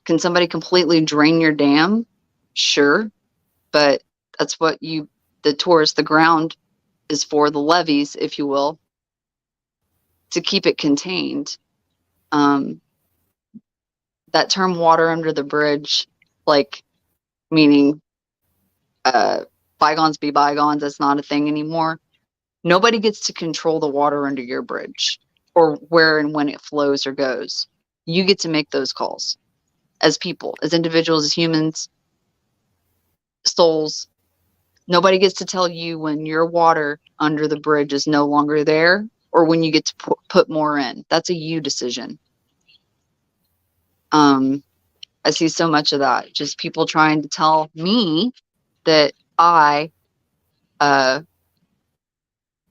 can somebody completely drain your dam? Sure, but that's what the ground is for, the levees, if you will, to keep it contained. That term water under the bridge, like, meaning bygones be bygones, that's not a thing anymore. Nobody gets to control the water under your bridge or where and when it flows or goes. You get to make those calls as people, as individuals, as humans, souls. Nobody gets to tell you when your water under the bridge is no longer there or when you get to put more in. That's a you decision. I see so much of that. Just people trying to tell me that I,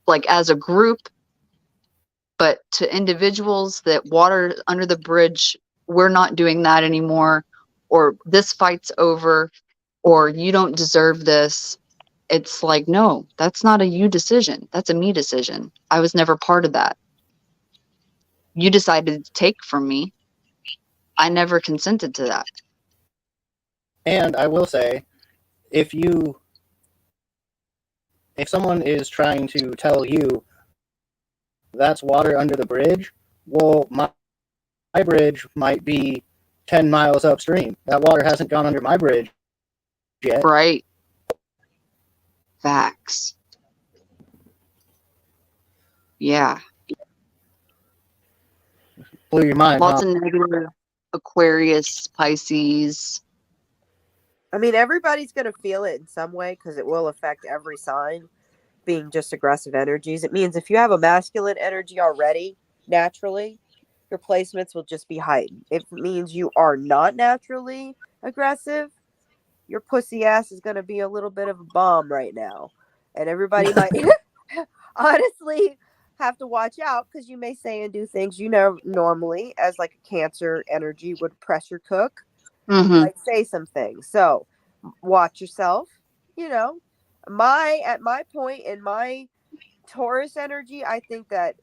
like as a group, but to individuals, that water under the bridge, we're not doing that anymore, or this fight's over, or you don't deserve this. It's like, no, that's not a you decision. That's a me decision. I was never part of that. You decided to take from me. I never consented to that.
And I will say, if someone is trying to tell you that's water under the bridge, well, my bridge might be 10 miles upstream. That water hasn't gone under my bridge yet.
Right. Facts. Yeah.
Blew your mind,
Lots
huh?
of negative Aquarius, Pisces.
I mean, everybody's going to feel it in some way because it will affect every sign, being just aggressive energies. It means if you have a masculine energy already, naturally, your placements will just be heightened. If it means you are not naturally aggressive, your pussy ass is going to be a little bit of a bomb right now. And everybody might honestly have to watch out because you may say and do things you know normally as like a Cancer energy would pressure cook.
Mm-hmm.
Like say some things. So watch yourself. You know, at my point in my Taurus energy, I think that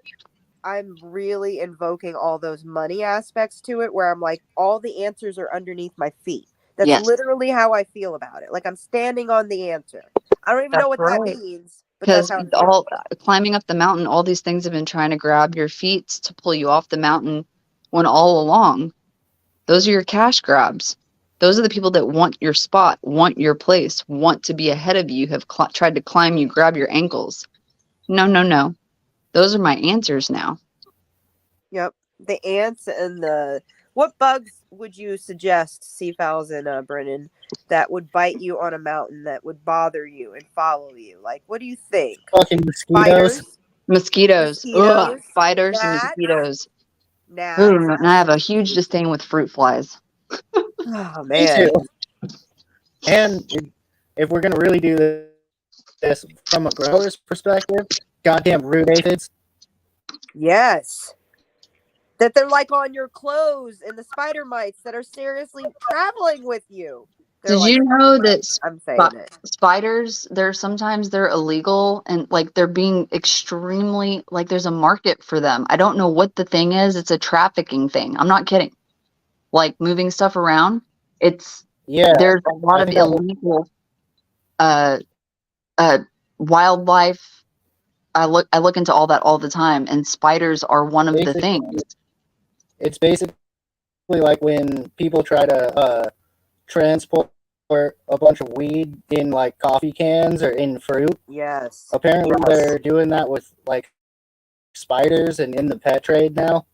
I'm really invoking all those money aspects to it where I'm like, all the answers are underneath my feet. That's
Yes.
literally how I feel about it. Like I'm standing on the answer. I don't even know
That's
what that
right.
means, but that's
Because
how it
all
feels.
climbing up the mountain, all these things have been trying to grab your feet to pull you off the mountain, when all along, those are your cash grabs. Those are the people that want your spot, want your place, want to be ahead of you, have tried to climb you, grab your ankles. No, no, no. Those are my answers now.
Yep. The ants and what bugs would you suggest, Seafowls and Brennan, that would bite you on a mountain that would bother you and follow you? Like, what do you think?
Fucking mosquitoes.
Spiders,
Mosquitoes. Ugh.
mosquitoes,
Spiders and
gnats,
mosquitoes.
gnats.
Ooh, and I have a huge disdain with fruit flies.
Oh
Me
man.
too. And if we're gonna really do this from a grower's perspective, goddamn root aphids.
Yes. That they're like on your clothes and the spider mites that are seriously traveling with you. They're
Did
like
you
on
know
your
that
legs. I'm saying it.
spiders, sometimes they're illegal, and like they're being extremely, like there's a market for them. I don't know what the thing is. It's a trafficking thing. I'm not kidding. Like moving stuff around.
Yeah,
There's a lot
I
of
think I
illegal uh wildlife. I look into all that all the time, and spiders are one of the things.
it's basically like when people try to transport a bunch of weed in like coffee cans or in fruit.
Yes.
Apparently,
Yes.
they're doing that with like spiders and in the pet trade now.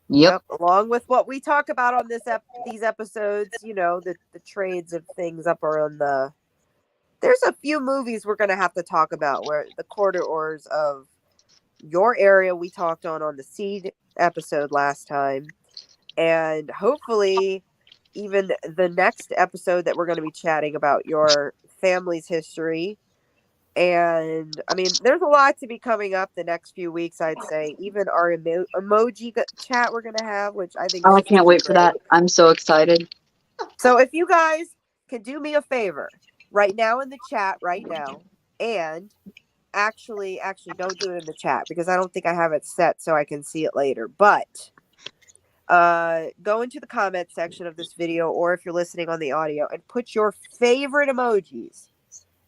Yep.
Along with what we talk about on these episodes, you know, the trades of things up around the. There's a few movies we're gonna have to talk about where the corridors of your area we talked on the seed episode last time, and hopefully even the next episode that we're going to be chatting about your family's history And I mean, there's a lot to be coming up the next few weeks, I'd say. Even our emoji chat we're going to have, which I think
Oh,
is
I
just gonna
can't
be
wait for
great.
that. I'm so excited.
So if you guys can do me a favor right now in the chat right now, and actually don't do it in the chat because I don't think I have it set so I can see it later. But go into the comment section of this video, or if you're listening on the audio, and put your favorite emojis.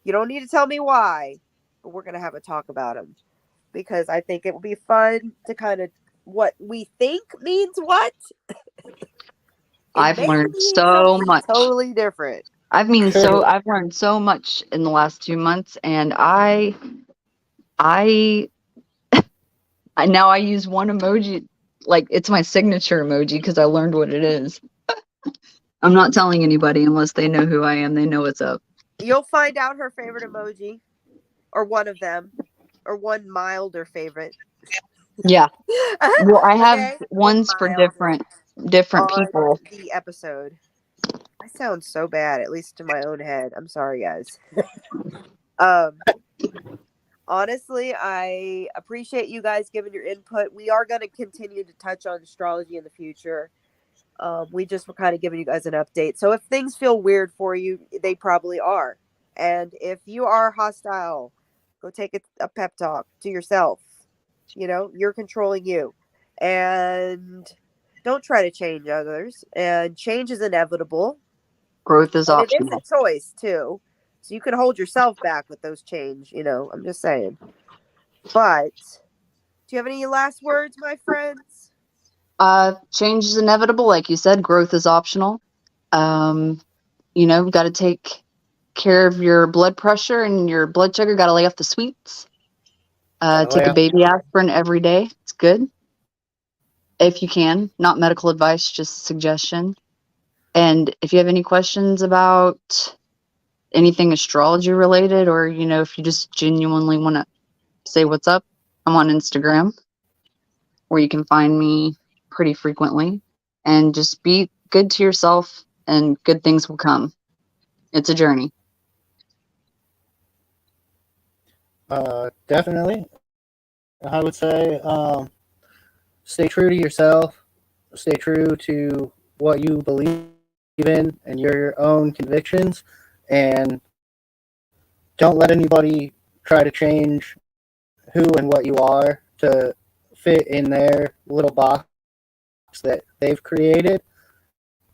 You don't need to tell me why, but we're going to have a talk about them because I think it will be fun to kind of what we think means what.
I've
May
learned
mean
so
something
much.
totally different.
I've learned so much in the last 2 months, and I now I use one emoji, like it's my signature emoji because I learned what it is. I'm not telling anybody unless they know who I am. They know what's up.
You'll find out her favorite emoji, or one of them, or one milder favorite.
Yeah. Well, I have
Okay, one
ones for
mild
different
on
people.
the episode. I sound so bad, at least to my own head. I'm sorry, guys. um, honestly, I appreciate you guys giving your input. We are going to continue to touch on astrology in the future. We just were kind of giving you guys an update. So if things feel weird for you, they probably are. And if you are hostile, go take a pep talk to yourself. You know, you're controlling you. And don't try to change others. And change is inevitable.
Growth is
And it is a
optional.
choice, too. So you can hold yourself back with those change, I'm just saying. But do you have any last words, my friends?
Change is inevitable, like you said. Growth is optional. Got to take care of your blood pressure and your blood sugar. Got to lay off the sweets. Take a baby aspirin every day. It's good if you can. Not medical advice, just a suggestion. And if you have any questions about anything astrology related, or if you just genuinely want to say what's up, I'm on Instagram, where you can find me pretty frequently. And just be good to yourself, and good things will come. It's a journey.
Definitely. I would say stay true to yourself, stay true to what you believe in and your own convictions, and don't let anybody try to change who and what you are to fit in their little box that they've created.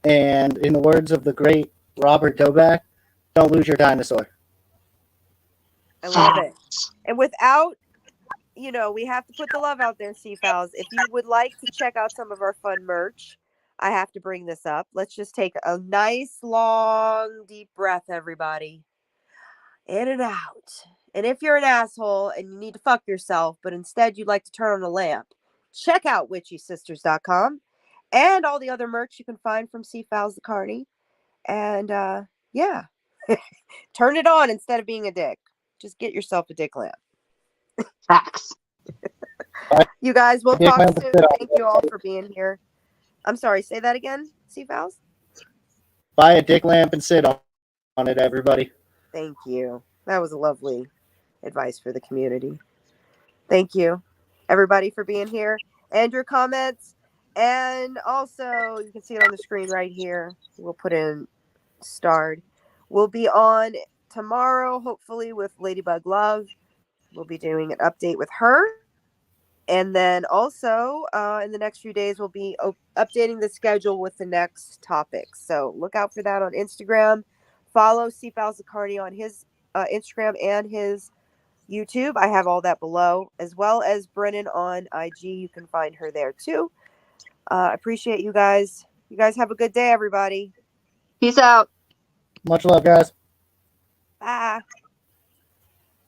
And in the words of the great Robert Doback, don't lose your dinosaur.
I love it. And without, we have to put the love out there, Seafowls. If you would like to check out some of our fun merch, I have to bring this up. Let's just take a nice, long, deep breath, everybody. In and out. And if you're an asshole and you need to fuck yourself, but instead you'd like to turn on a lamp, check out witchysisters.com and all the other merch you can find from Seafowls the Carney. And yeah, turn it on instead of being a dick. Just get yourself a dick lamp.
Facts.
You guys, we'll talk soon. Thank you all for being here. I'm sorry, say that again, Seafowls?
Buy a dick lamp and sit on it, everybody.
Thank you. That was a lovely advice for the community. Thank you, everybody, for being here and your comments. And also, you can see it on the screen right here. We'll put in starred. We'll be on tomorrow, hopefully, with Ladybug Love. We'll be doing an update with her. And then also, in the next few days, we'll be updating the schedule with the next topics. So look out for that on Instagram. Follow Seafowls Zacardi on his Instagram and his YouTube. I have all that below, as well as Brennan on IG. You can find her there too. I appreciate you guys. You guys have a good day, everybody.
Peace out.
Much love, guys.
Bye.